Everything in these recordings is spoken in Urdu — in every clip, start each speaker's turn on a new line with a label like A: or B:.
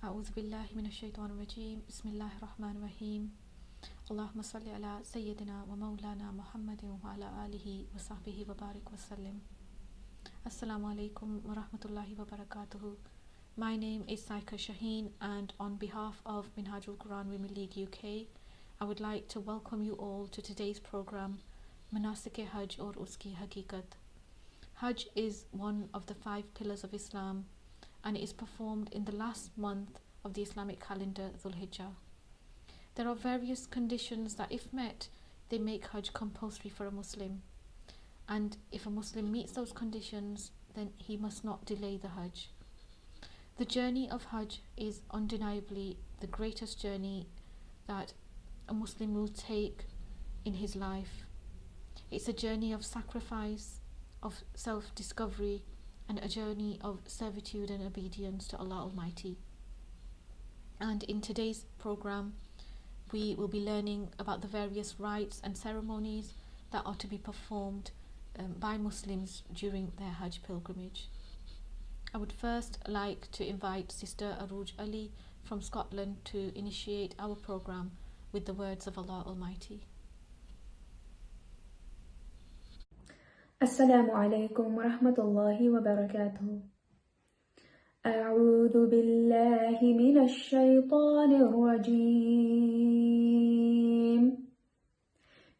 A: أعوذ بالله من الشيطان الرجيم بسم الله الرحمن الرحيم اللهم صل على سيدنا ومولانا محمد وعلى آله وصحبه وبارك وسلم. Assalamu alaikum wa rahmatullahi wa barakatuhu. My name is Saika Shaheen, and on behalf of Minhajul Quran Women League UK, I would like to welcome you all to today's program, Manasik-e-Hajj or Uski Haqiqat. Hajj is one of the 5 pillars of Islam, and it is performed in the last month of the Islamic calendar, Dhul Hijjah. There are various conditions that, if met, they make Hajj compulsory for a Muslim. And if a Muslim meets those conditions, then he must not delay the Hajj. The journey of Hajj is undeniably the greatest journey that a Muslim will take in his life. It's a journey of sacrifice, of self-discovery, and a journey of servitude and obedience to Allah Almighty. And in today's program, we will be learning about the various rites and ceremonies that are to be performed by Muslims during their Hajj pilgrimage. I would first like to invite Sister Arooj Ali from Scotland to initiate our program with the words of Allah Almighty.
B: السلام عليكم ورحمة الله وبركاته. أعوذ بالله من الشيطان الرجيم.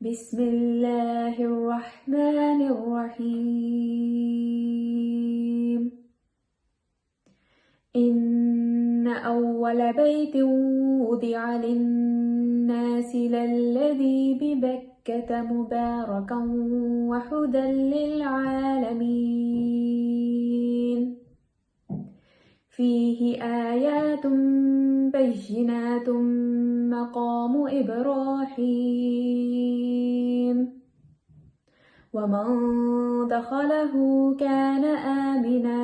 B: بسم الله الرحمن الرحيم. إن أول بيت وضع للناس للذي ببكة مباركا وهدى للعالمين فيه آيات بينات مقام إبراهيم ومن دخله كان آمنا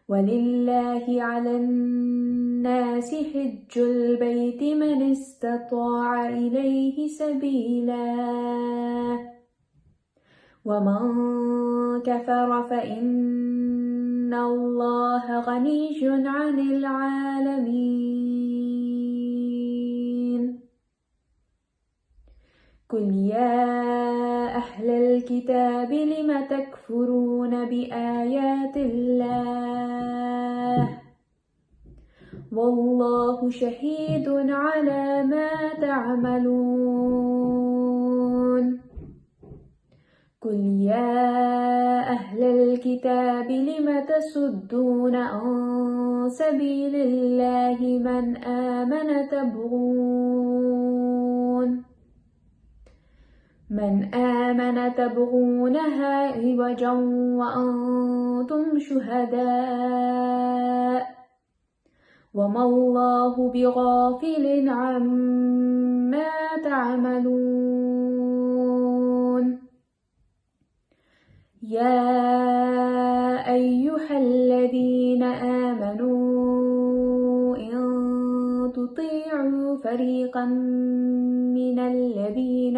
B: ولله على الناس حج البيت من استطاع إليه سبيلا ومن كفر فإن الله غني عن العالمين. قل يا أهل الكتاب لم تكفرون بآيات الله والله شهيد على ما تعملون. قل يا أهل الكتاب لم تصدون عن سبيل الله من آمن تبغونها عوجا وأنتم شهداء وما الله بغافل عما تعملون. يا أيها الذين آمنوا إن تطيعوا فريقا من الذين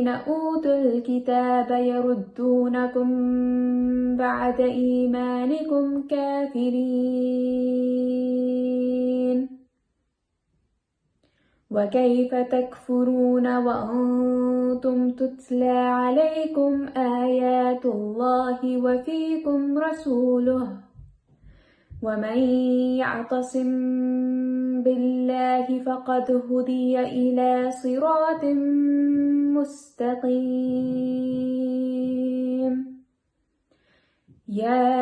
B: أوتوا الكتاب يردونكم بعد إيمانكم كافرين وكيف تكفرون وأنتم تتلى عليكم آيات الله وفيكم رسوله ومن يعتصم بالله فقد هدي إلى صراط مستقيم. يا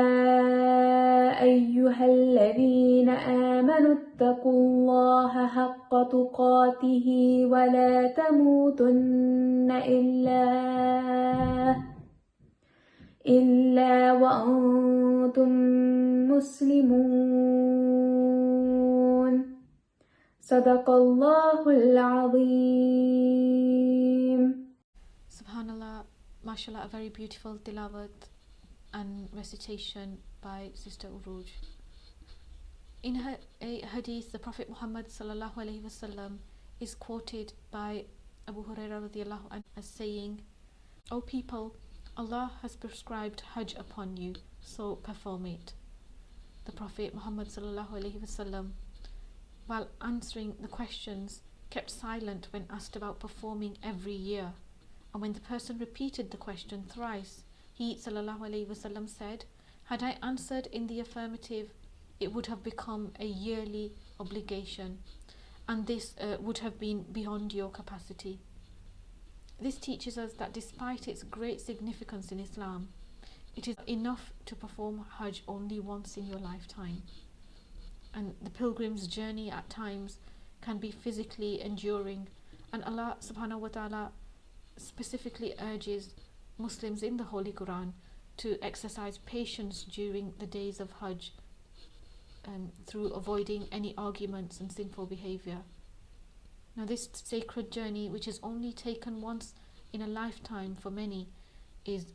B: أيها الذين آمنوا اتقوا الله حق تقاته ولا تموتن إلا وأنتم مسلمون. صدق الله العظيم.
A: Subhanallah, mashallah, a very beautiful tilawat and recitation by Sister Arooj. In a hadith, the Prophet Muhammad sallallahu alaihi wasallam is quoted by Abu Hurairah radiallahu anhu as saying, O people, Allah has prescribed Hajj upon you, so perform it. The Prophet Muhammad sallallahu alaihi wasallam, while answering the questions, kept silent when asked about performing every year. And when the person repeated the question thrice, he sallallahu alaihi wasallam said, "Had I answered in the affirmative, it would have become a yearly obligation, and this would have been beyond your capacity." This teaches us that despite its great significance in Islam, it is enough to perform Hajj only once in your lifetime. And the pilgrim's journey at times can be physically enduring, and Allah subhanahu wa ta'ala specifically urges Muslims in the Holy Quran to exercise patience during the days of Hajj, through avoiding any arguments and sinful behavior. Now, this sacred journey, which is only taken once in a lifetime for many, is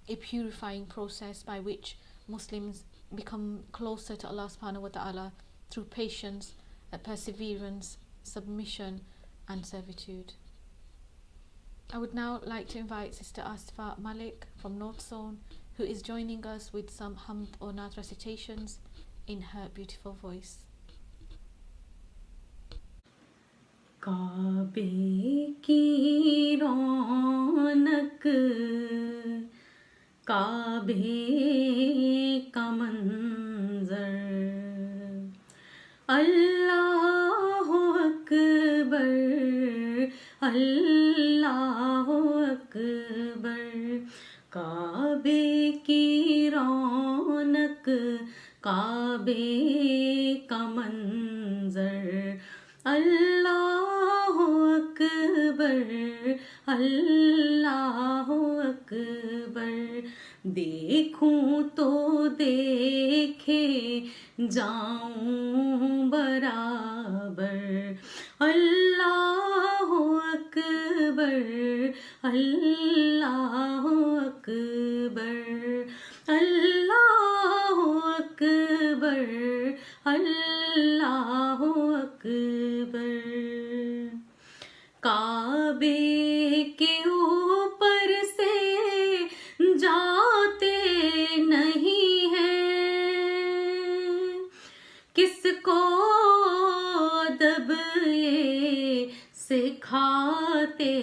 A: a purifying process by which Muslims become closer to Allah subhanahu wa ta'ala through patience, perseverance, submission and servitude. I would now like to invite Sister Asfa Malik from North Zone, who is joining us with some Hamd or Naat recitations in her beautiful voice.
C: Kaabe ki raunak, Kaabe ka manzar, Allahu Akbar, Allahu Akbar. Kaabe ki raunak, Kaabe ka manzar, Allahu Akbar, Allahu Akbar. دیکھوں تو دیکھے جاؤں برابر, اللہ اکبر, اللہ اکبر, اللہ اکبر, اللہ اکبر. کعبے کے اوپر سے جاتے نہیں ہیں, کس کو ادب یہ سکھاتے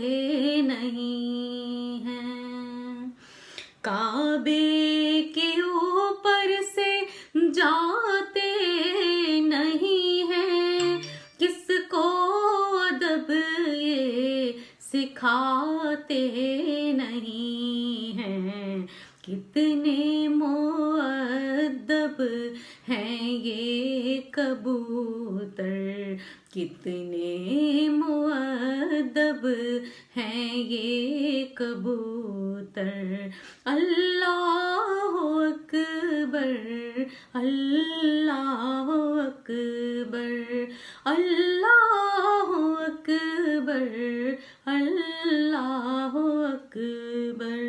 C: نہیں ہیں. کعبے کے اوپر سے جاتے نہیں ہیں, کس کو ادب یہ سکھاتے نہیں ہیں. کتنے مؤدب ہیں یہ کبوتر, کتنے مؤدب ہیں یہ کبوتر. اللہ اکبر, اللہ اکبر, اللہ اکبر, اللہ اکبر.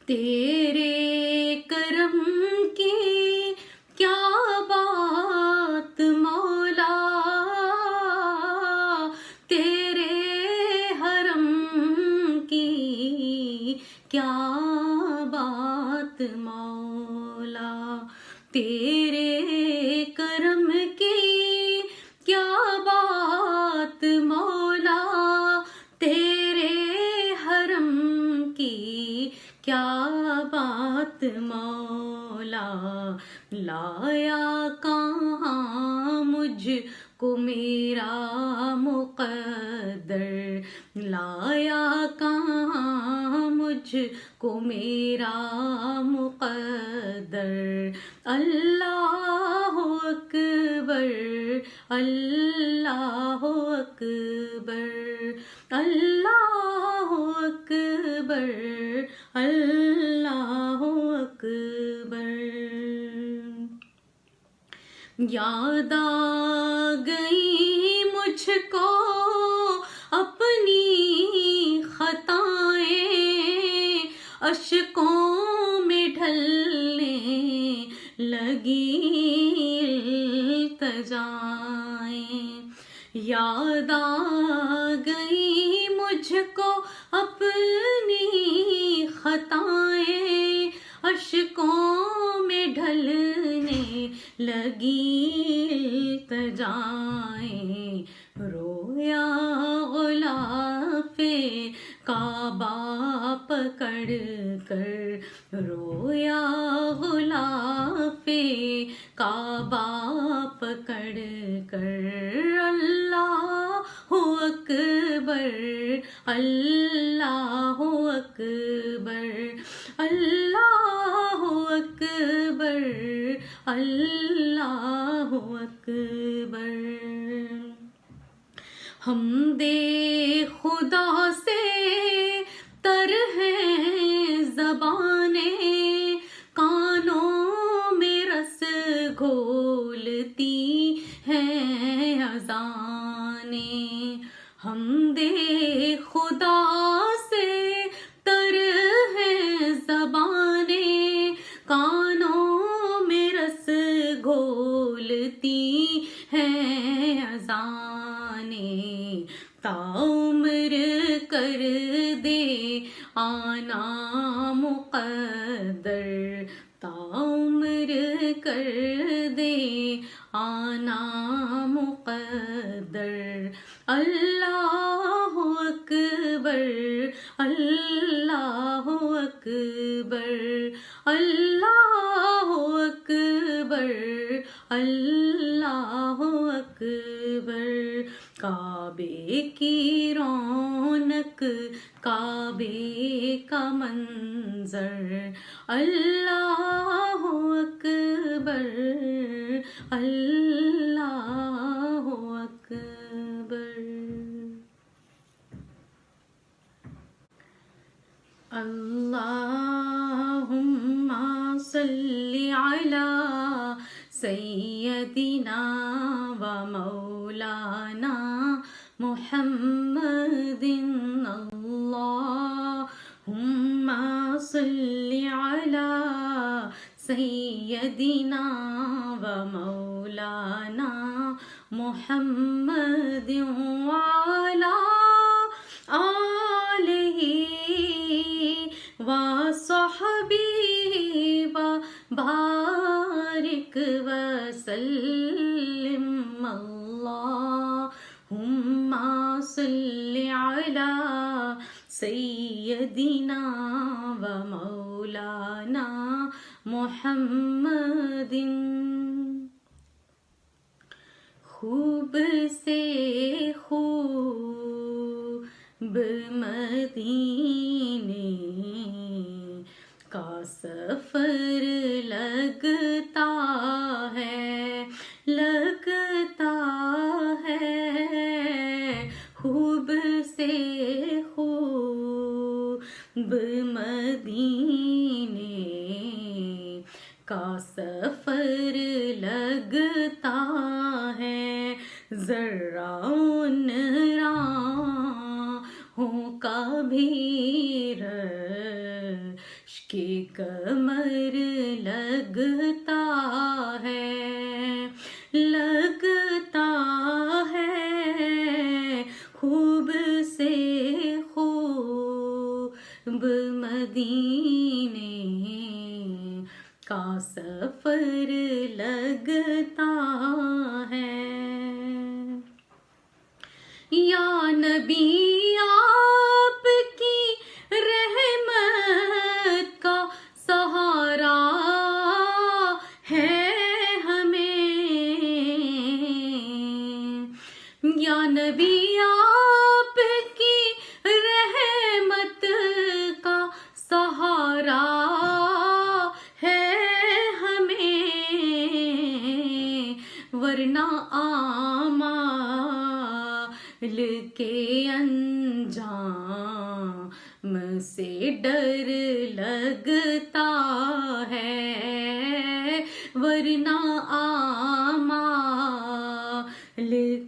C: تیرے کرم کی کیا بات مولا, تیرے حرم کی کیا بات مولا, تیرے کرم کی کیا بات مولا, تیرے حرم کی کیا بات مولا. لایا کہاں مجھ کو میرا مقدر, لایا کہاں مجھ کو میرا مقدر. اللہ اکبر, اللہ اکبر, اللہ اکبر, اللہ اکبر. یاد آ گئی مجھ کو اپنی خطائیں, اشکوں میں ڈھلنے لگی التجائیں. یاد آ گئی مجھ کو اپنی لگی التجائیں، رویا غلاف کعبہ پکڑ کر، رویا غلاف کعبہ پکڑ کر، اللہ اکبر اللہ اکبر اللہ اکبر اللہ اکبر۔ حمد خدا سے تر ہیں زبانیں، کانوں میں رس گھولتی ہیں اذانیں۔ حمد خدا سے تر ہیں زبانیں، کانوں میں رس گھولتی ہیں اذانیں۔ تعمر کر دے آنا مقدر، تعمر کر دے آنا مقدر، اللہ اکبر اللہ اکبر اللہ اکبر اللہ اکبر۔ کعبے کی رونق کعبے کا منظر، اللہ اکبر اللہ اکبر۔ اللہم صلی علی سیدنا و مولانا محمد، اللہم صلی علی سیدنا و مولانا محمد وعلی آلہ وصحبہ وبارک وسلم، اللہم صلی علی سیدنا و مولانا محمد۔ خوب سے خوب مدینے کا سفر لگتا ہے لگتا ہے، خوب سے خوب مدینے کا سفر لگتا ہے، ذرا ان راہوں کا بھی رشک کمر لگتا ہے لگتا ہے، خوب سے خوب مدینے کا سفر لگتا ہے۔ یا نبی آپ کی رحمت کا سہارا ہے ہمیں، یا نبی آپ کی رحمت کا سہارا ہے ہمیں، ورنہ اعمال کے انجام سے ڈر لگتا ہے، ورنہ اعمال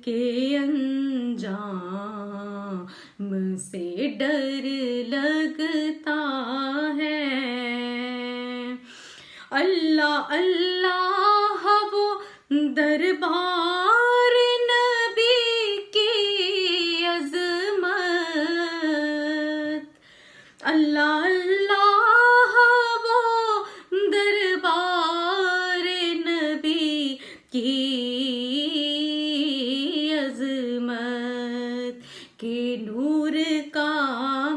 C: کے انجام سے ڈر لگتا ہے۔ اللہ اللہ وہ دربار نبی کی عظمت، اللہ اللہ وہ دربار نبی کے نور کا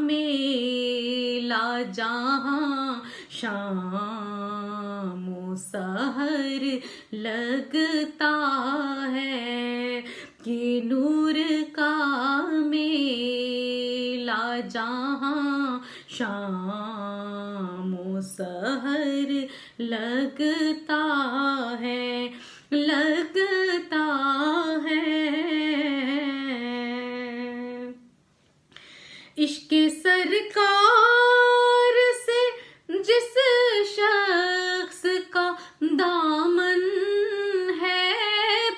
C: میلہ جہاں شام و سحر لگتا ہے کہ نور کا میلہ جہاں شام و سحر لگتا ہے لگتا ہے عشق سرکار سے جس شخص کا دامن ہے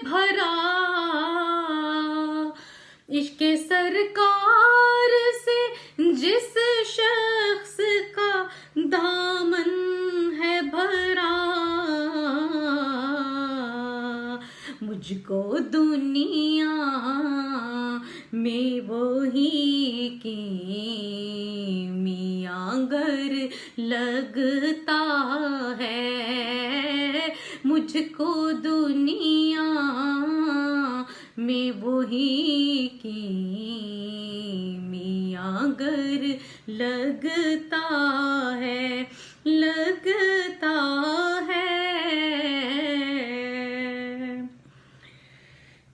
C: بھرا عشق سرکار سے جس شخص کا دامن ہے بھرا مجھ کو دنیا میں وہی کیمیاں گر لگتا ہے مجھ کو دنیا میں وہی کیمیاں گر لگتا ہے لگتا ہے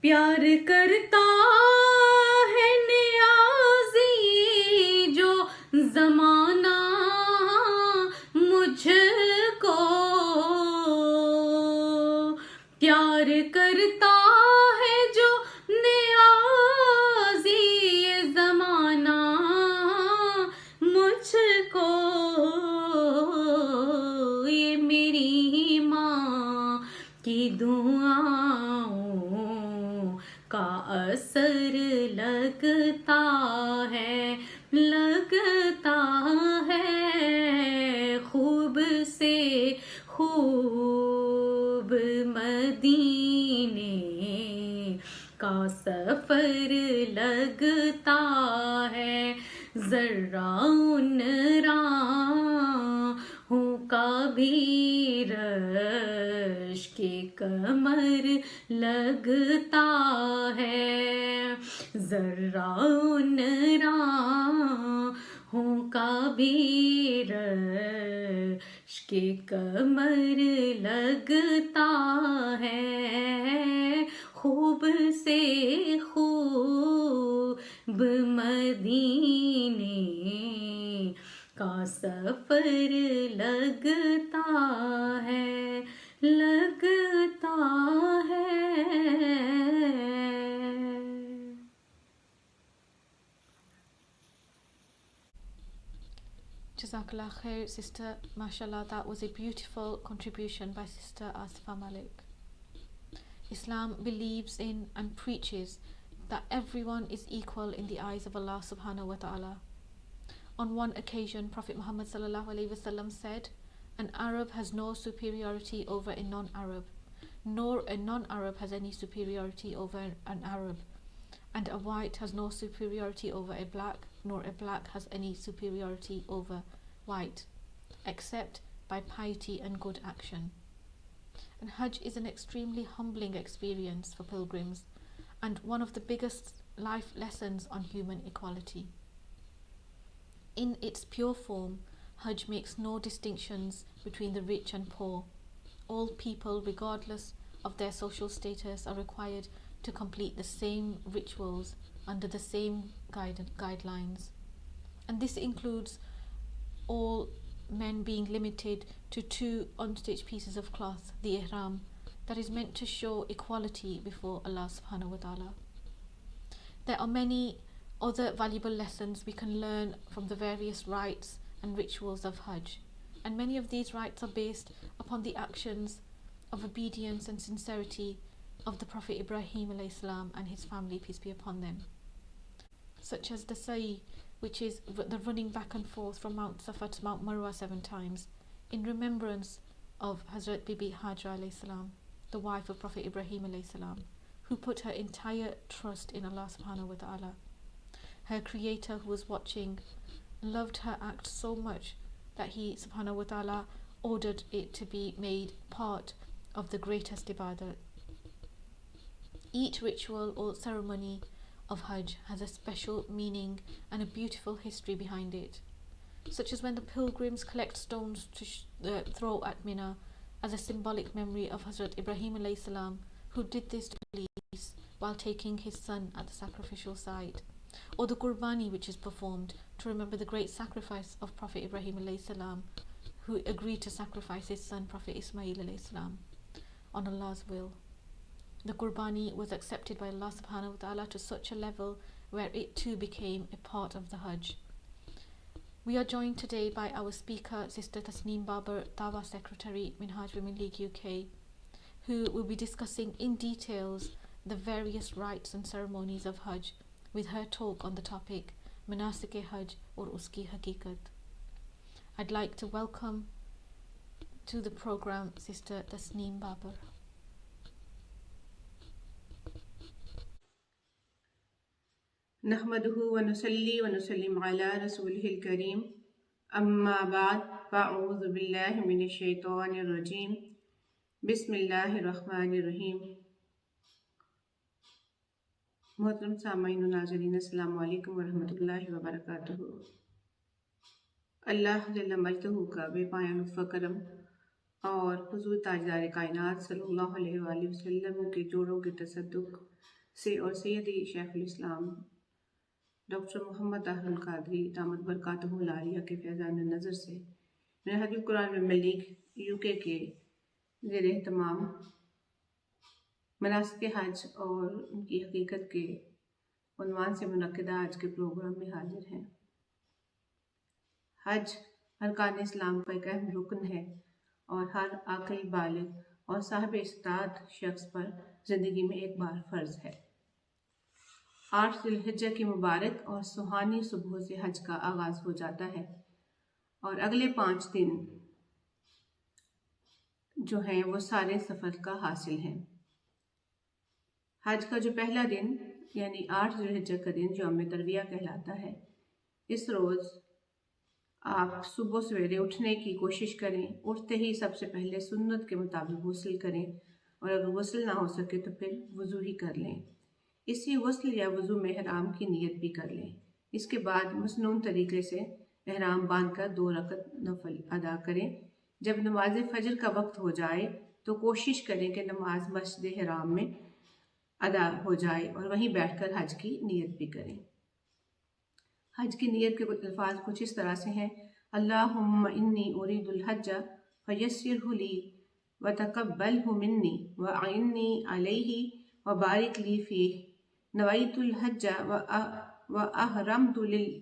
C: پیار کرتا ہے نیازی جو زمانہ مجھ کو پیار کرتا ہے جو نیازی یہ زمانہ مجھ کو یہ میری ماں کی دعاؤں کا اثر لگتا ہے خوب سے خوب مدینے کا سفر لگتا ہے ذرا ان راہوں کا بھی رش کے کمر لگتا ہے ذرا ان راہوں کا بھی رش کے کمر لگتا ہے خوب سے خوب مدینے کا سفر لگتا ہے
A: Jazakallah khair, sister. MashaAllah, that was a beautiful contribution by Sister Asifa Malik. Islam believes in and preaches that everyone is equal in the eyes of Allah subhanahu wa ta'ala. On one occasion, Prophet Muhammad sallallahu alaihi wasallam said, an Arab has no superiority over a non-Arab, nor a non-Arab has any superiority over an Arab, and a white has no superiority over a black, nor a black has any superiority over white, except by piety and good action. And Hajj is an extremely humbling experience for pilgrims and one of the biggest life lessons on human equality. In its pure form, Hajj makes no distinctions between the rich and poor. All people, regardless of their social status, are required to complete the same rituals under the same guidelines. And this includes all men being limited to 2 unstitched pieces of cloth, the ihram, that is meant to show equality before Allah subhanahu wa ta'ala. There are many other valuable lessons we can learn from the various rites and rituals of Hajj, and many of these rites are based upon the actions of obedience and sincerity of the Prophet Ibrahim alayhi salam and his family, peace be upon them, such as the Sa'i, which is the running back and forth from Mount Safa to Mount Marwa 7 times, in remembrance of Hazrat Bibi Hajra alayhi salam, the wife of Prophet Ibrahim alayhi salam, who put her entire trust in Allah subhanahu wa ta'ala. Her creator, who was watching, loved her act so much that he subhanahu wa ta'ala ordered it to be made part of the greatest ibadah. Each ritual or ceremony of Hajj has a special meaning and a beautiful history behind it, such as when the pilgrims collect stones to throw at Mina as a symbolic memory of Hazrat Ibrahim alayhi salam, who did this to Iblis while taking his son at the sacrificial site, or the Qurbani, which is performed to remember the great sacrifice of Prophet Ibrahim alayhi salam, who agreed to sacrifice his son Prophet Ismail alayhi salam on Allah's will. The Qurbani was accepted by Allah subhanahu wa ta'ala to such a level where it too became a part of the Hajj. We are joined today by our speaker, Sister Tasneem Babar, Dawa Secretary, Minhaj Women League UK, who will be discussing in details the various rites and ceremonies of Hajj with her talk on the topic Manasik-e-Hajj aur uski haqiqat. I'd like to welcome to the program Sister Tasneem Babar.
D: نحمده ونصلي ونسلم على رسوله الكريم أما بعد فأعوذ بالله من الشيطان الرجيم بسم الله الرحمن الرحیم. محترم سامعین و ناظرین، السلام علیکم ورحمۃ اللہ وبرکاتہ. اللہ جل مجدہ کا بے پایہ لطف و کرم اور حضور تاجدار کائنات صلی اللہ علیہ وآلہ وسلم کے جوڑوں کے تصدق سے اور سیدی شیخ الاسلام ڈاکٹر محمد طاہر القادری دامت برکاتہ العالیہ کے فیضان نظر سے منہاج القرآن ویمن لیگ UK کے زیر اہتمام مناسک حج اور ان کی حقیقت کے عنوان سے منعقدہ آج کے پروگرام میں حاضر ہیں. حج ارکان اسلام کا ایک اہم رکن ہے اور ہر عاقل بالغ اور صاحب استطاعت شخص پر زندگی میں ایک بار فرض ہے. 8 ذی الحجہ کی مبارک اور سہانی صبح سے حج کا آغاز ہو جاتا ہے اور اگلے 5 دن جو ہیں وہ سارے سفر کا حاصل ہیں. حج کا جو پہلا دن یعنی 8 ذی الحجہ کا دن یوم ترویہ کہلاتا ہے. اس روز آپ صبح سویرے اٹھنے کی کوشش کریں. اٹھتے ہی سب سے پہلے سنت کے مطابق غسل کریں اور اگر غسل نہ ہو سکے تو پھر وضو ہی کر لیں. اسی غسل یا وضو میں احرام کی نیت بھی کر لیں. اس کے بعد مسنون طریقے سے احرام باندھ کر 2 رکعت نفل ادا کریں. جب نماز فجر کا وقت ہو جائے تو کوشش کریں کہ نماز مسجد حرام میں ادا ہو جائے اور وہیں بیٹھ کر حج کی نیت بھی کریں. حج کی نیت کے کچھ الفاظ کچھ اس طرح سے ہیں: اللہم انی ارید الحج فیسرہ لی وتقبلہ منی وعنی علیہ وبارک لی فیہ نویت الحج واحرمت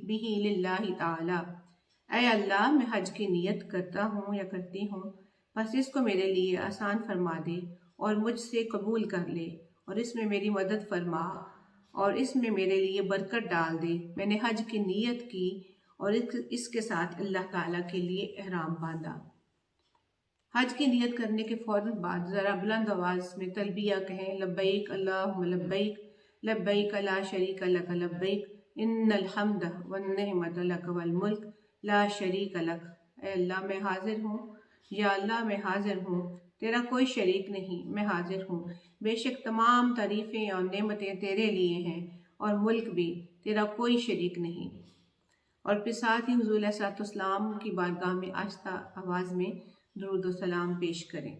D: بہ للہ تعالی. اے اللہ، میں حج کی نیت کرتا ہوں یا کرتی ہوں، بس اس کو میرے لیے آسان فرما دے اور مجھ سے قبول کر لے اور اس میں میری مدد فرما اور اس میں میرے لیے برکت ڈال دے. میں نے حج کی نیت کی اور اس کے ساتھ اللہ تعالیٰ کے لیے احرام باندھا. حج کی نیت کرنے کے فوراً بعد ذرا بلند آواز میں تلبیہ کہیں: لبیک اللہم لبیک لبیک لا شریک لک لبیک ان الحمد والنعمت لک والملک لا شریک لک. اے اللہ، میں حاضر ہوں، یا اللہ میں حاضر ہوں، تیرا کوئی شریک نہیں، میں حاضر ہوں. بے شک تمام تعریفیں اور نعمتیں تیرے لیے ہیں اور ملک بھی، تیرا کوئی شریک نہیں. اور پھر ساتھ ہی حضور علیہ الصلوۃ والسلام کی بارگاہ میں آہستہ آواز میں درود و سلام پیش کریں.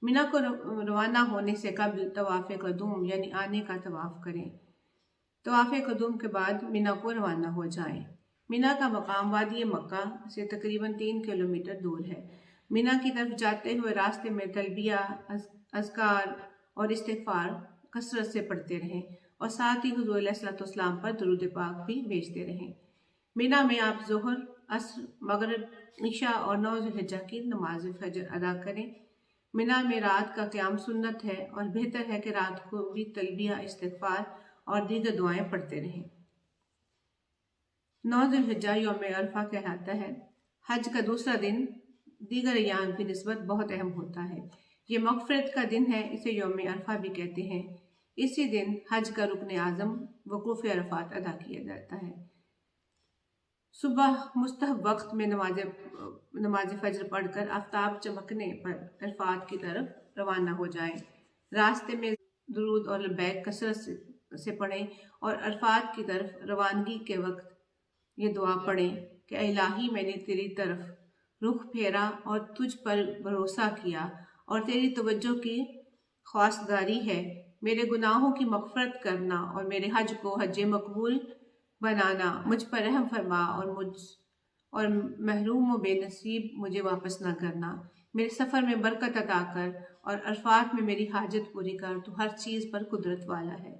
D: مینا کو روانہ ہونے سے قبل طواف قدوم یعنی آنے کا طواف کریں. طواف قدوم کے بعد مینا کو روانہ ہو جائیں. مینا کا مقام وادی مکہ سے تقریباً 3 کلومیٹر دور ہے. مینا کی طرف جاتے ہوئے راستے میں تلبیہ، اذکار اور استغفار کثرت سے پڑھتے رہیں اور ساتھ ہی حضور علیہ الصلوۃ والسلام پر درود پاک بھی بھیجتے رہیں. مینا میں آپ ظہر، عصر، مغرب، عشاء اور 9 ذی الحجہ کی نماز فجر ادا کریں. مینا میں رات کا قیام سنت ہے اور بہتر ہے کہ رات کو بھی تلبیہ، استغفار اور دیگر دعائیں پڑھتے رہیں. 9 ذی الحجہ یوم عرفہ کہلاتا ہے. حج کا دوسرا دن دیگر ایام کی نسبت بہت اہم ہوتا ہے. یہ مغفرت کا دن ہے، اسے یوم عرفہ بھی کہتے ہیں. اسی دن حج کا رکن اعظم وقوف عرفات ادا کیا جاتا ہے. صبح مستحب وقت میں نماز فجر پڑھ کر آفتاب چمکنے پر عرفات کی طرف روانہ ہو جائیں. راستے میں درود اور لبیک کثرت سے سے پڑھیں اور عرفات کی طرف روانگی کے وقت یہ دعا پڑھیں کہ اے الہی میں نے تیری طرف رخ پھیرا اور تجھ پر بھروسہ کیا اور تیری توجہ کی خواستگاری ہے، میرے گناہوں کی مغفرت کرنا اور میرے حج کو حج مقبول بنانا، مجھ پر رحم فرما اور محروم و بے نصیب مجھے واپس نہ کرنا، میرے سفر میں برکت عطا کر اور عرفات میں میری حاجت پوری کر، تو ہر چیز پر قدرت والا ہے۔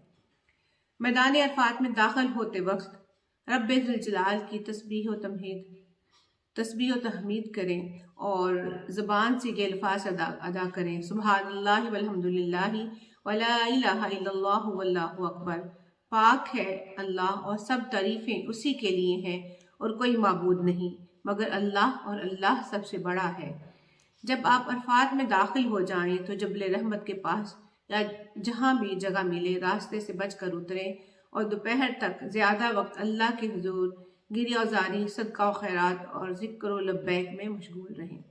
D: میدان عرفات میں داخل ہوتے وقت رب ذوالجلال کی تسبیح و تحمید کریں اور زبان سے یہ الفاظ ادا کریں، سبحان اللہ والحمد للہ ولا الہ الا اللہ واللہ اکبر، پاک ہے اللہ اور سب تعریفیں اسی کے لیے ہیں اور کوئی معبود نہیں مگر اللہ اور اللہ سب سے بڑا ہے۔ جب آپ عرفات میں داخل ہو جائیں تو جبل رحمت کے پاس یا جہاں بھی جگہ ملے راستے سے بچ کر اتریں اور دوپہر تک زیادہ وقت اللہ کے حضور گریہ زاری، صدقہ و خیرات اور ذکر و لبیک میں مشغول رہیں۔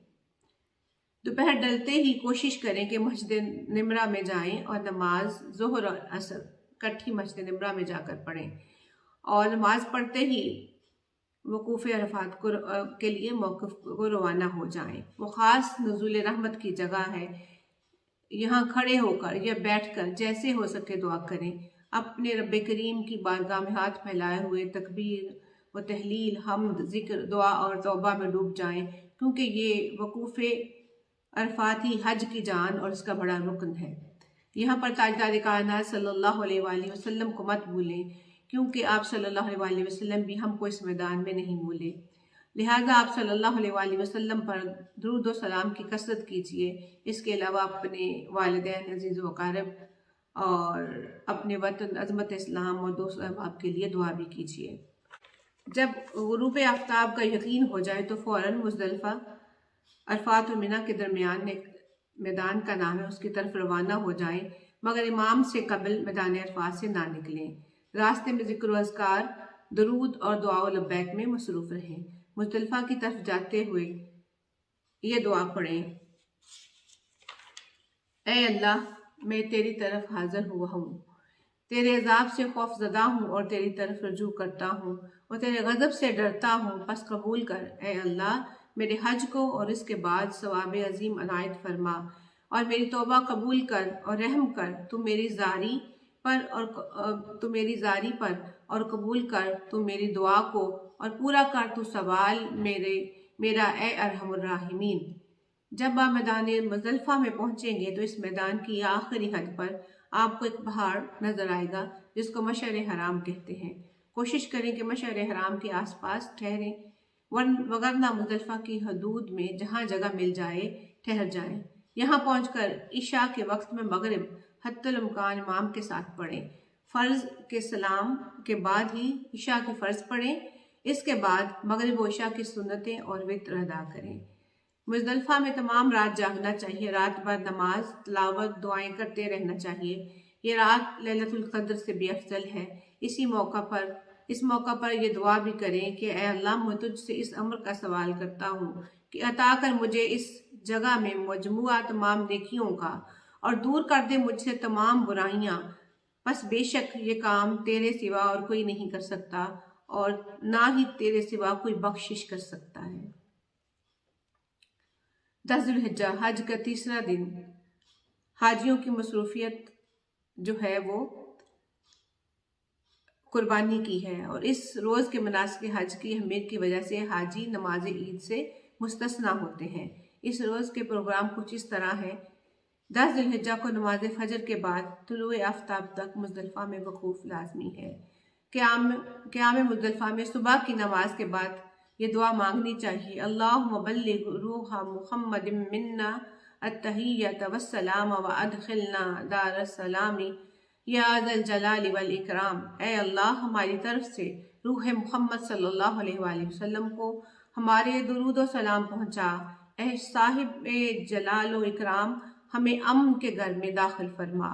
D: دوپہر ڈلتے ہی کوشش کریں کہ مسجد نمرہ میں جائیں اور نماز ظہر اور عصر کٹھی مسجد نمرہ میں جا کر پڑھیں اور نماز پڑھتے ہی وقوف عرفات کے لیے موقف کو روانہ ہو جائیں۔ وہ خاص نزول رحمت کی جگہ ہے، یہاں کھڑے ہو کر یا بیٹھ کر جیسے ہو سکے دعا کریں، اپنے رب کریم کی بارگاہ میں ہاتھ پھیلائے ہوئے تکبیر و تحلیل، حمد، ذکر، دعا اور توبہ میں ڈوب جائیں، کیونکہ یہ وقوف عرفات ہی حج کی جان اور اس کا بڑا رکن ہے۔ یہاں پر تاجدار کائنات صلی اللہ علیہ وآلہ وسلم کو مت بھولیں، کیونکہ آپ صلی اللہ علیہ وآلہ وسلم بھی ہم کو اس میدان میں نہیں بھولے، لہٰذا آپ صلی اللہ علیہ وآلہ وسلم پر درود و سلام کی کثرت کیجیے۔ اس کے علاوہ اپنے والدین عزیز و اقارب اور اپنے وطن عظمت اسلام اور دوست احباب کے لیے دعا بھی کیجیے۔ جب غروب آفتاب کا یقین ہو جائے تو فوراً مزدلفہ، عرفات و منی کے درمیان ایک میدان کا نام ہے، اس کی طرف روانہ ہو جائیں، مگر امام سے قبل میدان عرفات سے نہ نکلیں۔ راستے میں ذکر و اذکار، درود اور دعا و لبیک میں مصروف رہیں۔ مزدلفہ کی طرف جاتے ہوئے یہ دعا پڑھیں، اے اللہ میں تیری طرف حاضر ہوا ہوں، تیرے عذاب سے خوف زدہ ہوں اور تیری طرف رجوع کرتا ہوں اور تیرے غضب سے ڈرتا ہوں، پس قبول کر اے اللہ میرے حج کو اور اس کے بعد ثواب عظیم عنایت فرما اور میری توبہ قبول کر اور رحم کر، تو میری زاری پر اور قبول کر تو میری دعا کو اور پورا کر تو سوال میرا اے ارحم الراحمین۔ جب آپ میدان مزدلفہ میں پہنچیں گے تو اس میدان کی آخری حد پر آپ کو ایک پہاڑ نظر آئے گا جس کو مشعر حرام کہتے ہیں۔ کوشش کریں کہ مشعر حرام کے آس پاس ٹھہریں، وگرنہ مزدلفہ کی حدود میں جہاں جگہ مل جائے ٹھہر جائیں۔ یہاں پہنچ کر عشاء کے وقت میں مغرب حتی الامکان امام کے ساتھ پڑھیں، فرض کے سلام کے بعد ہی عشاء کے فرض پڑھیں، اس کے بعد مغرب و عشاء کی سنتیں اور وتر ادا کریں۔ مزدلفہ میں تمام رات جاگنا چاہیے، رات بھر نماز، تلاوت، دعائیں کرتے رہنا چاہیے۔ یہ رات لیلۃ القدر سے بھی افضل ہے۔ اس موقع پر یہ دعا بھی کریں کہ اے اللہ میں تجھ سے اس امر کا سوال کرتا ہوں کہ عطا کر مجھے اس جگہ میں مجموعہ تمام نیکیوں کا اور دور کر دے مجھ سے تمام برائیاں، پس بے شک یہ کام تیرے سوا اور کوئی نہیں کر سکتا اور نہ ہی تیرے سوا کوئی بخشش کر سکتا ہے۔ 10 ذی الحجہ حج کا تیسرا دن، حاجیوں کی مصروفیت جو ہے وہ قربانی کی ہے، اور اس روز کے مناسک حج کی اہمیت کی وجہ سے حاجی نماز عید سے مستثنیٰ ہوتے ہیں۔ اس روز کے پروگرام کچھ اس طرح ہے: 10 ذی الحجہ کو نماز فجر کے بعد طلوع آفتاب تک مزدلفہ میں وقوف لازمی ہے۔ قیام مزدلفہ میں صبح کی نماز کے بعد یہ دعا مانگنی چاہیے: اللہم بلغ روح محمد منا التحیۃ والسلام وادخلنا دار السلام یا ذا الجلال والاکرام۔ اے اللہ ہماری طرف سے روح محمد صلی اللہ علیہ وآلہ وسلم کو ہمارے درود و سلام پہنچا، اے صاحب جلال و اکرام ہمیں امن کے گھر میں داخل فرما۔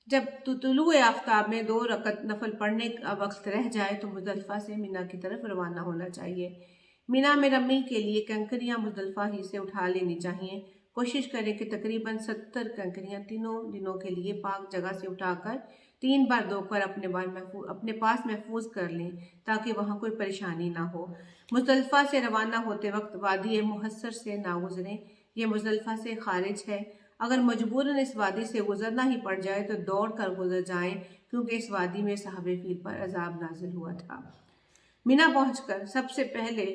D: جب طلوع آفتاب میں 2 رکعت نفل پڑھنے کا وقت رہ جائے تو مزدلفہ سے منی کی طرف روانہ ہونا چاہیے۔ منی میں رمی کے لیے کنکریاں مزدلفہ ہی سے اٹھا لینی چاہیے۔ کوشش کریں کہ تقریباً 70 کنکریاں تینوں دنوں کے لیے پاک جگہ سے اٹھا کر 3 بار دھو کر اپنے پاس محفوظ کر لیں تاکہ وہاں کوئی پریشانی نہ ہو۔ مزدلفہ سے روانہ ہوتے وقت وادی محصر سے نہ گزریں، یہ مزدلفہ سے خارج ہے۔ اگر مجبوراً اس وادی سے گزرنا ہی پڑ جائے تو دوڑ کر گزر جائیں، کیونکہ اس وادی میں صاحب فیل پر عذاب نازل ہوا تھا۔ مینا پہنچ کر سب سے پہلے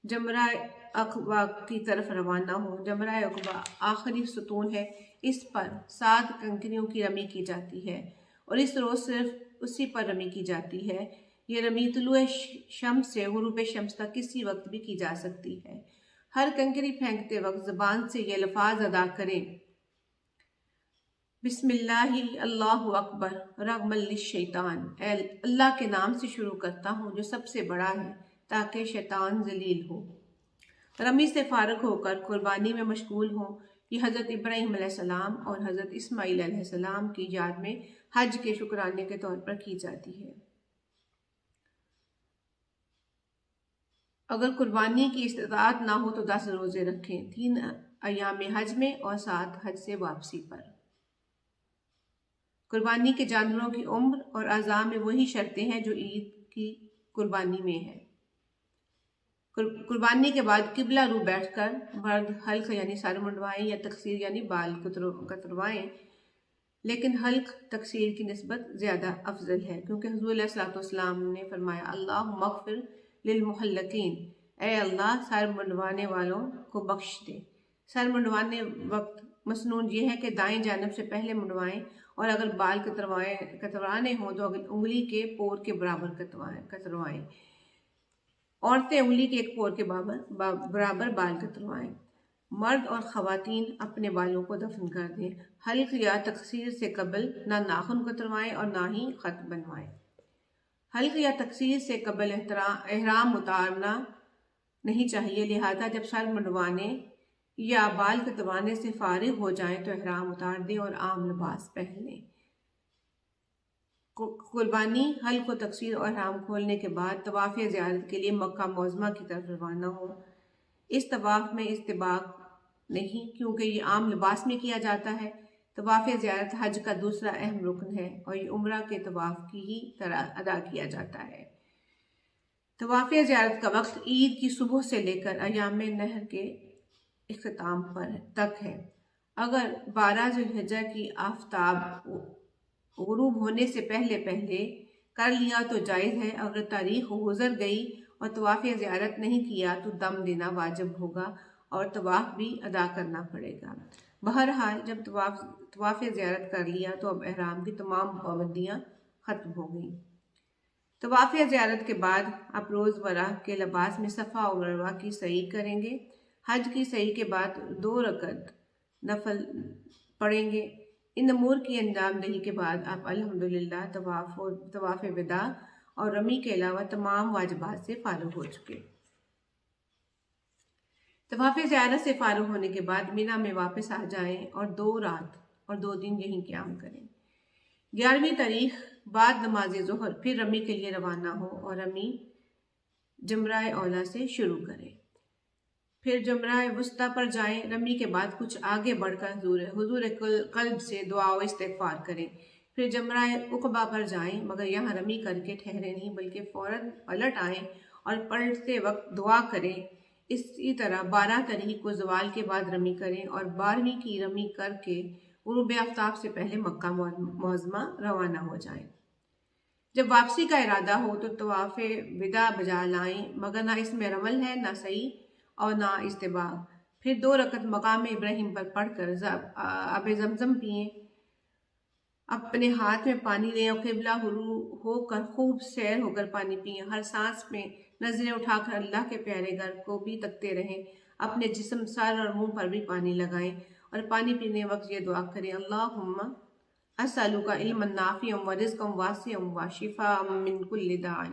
D: جمرہ عقبہ کی طرف روانہ ہوں۔ جمرہ عقبہ آخری ستون ہے، اس پر 7 کنکریوں کی رمی کی جاتی ہے اور اس روز صرف اسی پر رمی کی جاتی ہے۔ یہ رمی طلوع شمس سے غروب شمس تک کسی وقت بھی کی جا سکتی ہے۔ ہر کنکری پھینکتے وقت زبان سے یہ الفاظ ادا کریں: بسم اللہ اللہ اکبر رغم للشیطان، اے اللہ کے نام سے شروع کرتا ہوں جو سب سے بڑا ہے تاکہ شیطان ذلیل ہو۔ رمی سے فارغ ہو کر قربانی میں مشغول ہوں۔ یہ حضرت ابراہیم علیہ السلام اور حضرت اسماعیل علیہ السلام کی یاد میں حج کے شکرانے کے طور پر کی جاتی ہے۔ اگر قربانی کی استطاعت نہ ہو تو 10 روزے رکھیں، 3 ایام حج میں اور 7 حج سے واپسی پر۔ قربانی کے جانوروں کی عمر اور اعضاء میں وہی شرطیں ہیں جو عید کی قربانی میں ہیں۔ قربانی کے بعد قبلہ رو بیٹھ کر مرد حلق یعنی سر منڈوائیں یا تقصیر یعنی بال کتروائیں، لیکن حلق تقصیر کی نسبت زیادہ افضل ہے، کیونکہ حضور علیہ الصلوۃ والسلام نے فرمایا اللہم اغفر للمحلقین، اے اللہ سر منڈوانے والوں کو بخش دے۔ سر منڈوانے وقت مسنون یہ ہے کہ دائیں جانب سے پہلے منڈوائیں، اور اگر بال کترانے ہوں تو انگلی کے پور کے برابر کتروائیں۔ عورتیں انگلی کے ایک پور کے برابر بال کتروائیں۔ مرد اور خواتین اپنے بالوں کو دفن کر دیں۔ حلق یا تقصیر سے قبل نہ ناخن کتروائیں اور نہ ہی خط بنوائیں۔ حلق یا تقصیر سے قبل احرام اتارنا نہیں چاہیے، لہذا جب سر منڈوانے یا بال کتوانے سے فارغ ہو جائیں تو احرام اتار دیں اور عام لباس پہن لیں۔ قربانی، حلق و تقصیر اور احرام کھولنے کے بعد طواف زیارت کے لیے مکہ معظمہ کی طرف روانہ ہوں۔ اس طواف میں استباق نہیں، کیونکہ یہ عام لباس میں کیا جاتا ہے۔ طواف زیارت حج کا دوسرا اہم رکن ہے اور یہ عمرہ کے طواف کی ہی طرح ادا کیا جاتا ہے۔ طواف زیارت کا وقت عید کی صبح سے لے کر ایام نحر کے اختتام تک ہے۔ اگر 12 ذی الحجہ کی آفتاب غروب ہونے سے پہلے کر لیا تو جائز ہے، اگر تاریخ گزر گئی اور طواف زیارت نہیں کیا تو دم دینا واجب ہوگا اور طواف بھی ادا کرنا پڑے گا۔ بہرحال جب طواف زیارت کر لیا تو اب احرام کی تمام پابندیاں ختم ہو گئیں۔ طواف زیارت کے بعد آپ روزمرہ کے لباس میں صفا اور مروہ کی سعی کریں گے۔ حج کی سعی کے بعد 2 رکعت نفل پڑھیں گے۔ ان امور کی انجام دہی کے بعد آپ الحمدللہ طواف وداع اور رمی کے علاوہ تمام واجبات سے فارغ ہو چکے۔ طواف زیارت سے فارغ ہونے کے بعد مینا میں واپس آ جائیں اور 2 رات اور 2 دن یہیں قیام کریں۔ 11ویں تاریخ بعد نماز ظہر پھر رمی کے لیے روانہ ہوں اور رمی جمرہ اولا سے شروع کریں۔ پھر جمرہ وسطیٰ پر جائیں۔ رمی کے بعد کچھ آگے بڑھ کر حضور قلب سے دعا و استغفار کریں۔ پھر جمرہ عقبہ پر جائیں، مگر یہاں رمی کر کے ٹھہرے نہیں بلکہ فوراً پلٹ آئیں اور پلٹتے وقت دعا کریں۔ اسی طرح 12 تاریخ کو زوال کے بعد رمی کریں اور 12ویں کی رمی کر کے غروب آفتاب سے پہلے مکہ معظمہ روانہ ہو جائیں۔ جب واپسی کا ارادہ ہو تو طواف وداع بجا لائیں، مگر نہ اس میں رمل ہے، نہ سعی اور نہ استباق۔ پھر 2 رکعت مقام ابراہیم پر پڑھ کر آب زمزم پئیں، اپنے ہاتھ میں پانی لیں اور قبلہ ہو کر خوب سیر ہو کر پانی پئیں۔ ہر سانس میں نظریں اٹھا کر اللہ کے پیارے گھر کو بھی تکتے رہیں۔ اپنے جسم، سر اور منہ پر بھی پانی لگائیں اور پانی پینے وقت یہ دعا کریں: اللہم اسألک علما نافعا ورزقا واسعا وشفاء من کل داء۔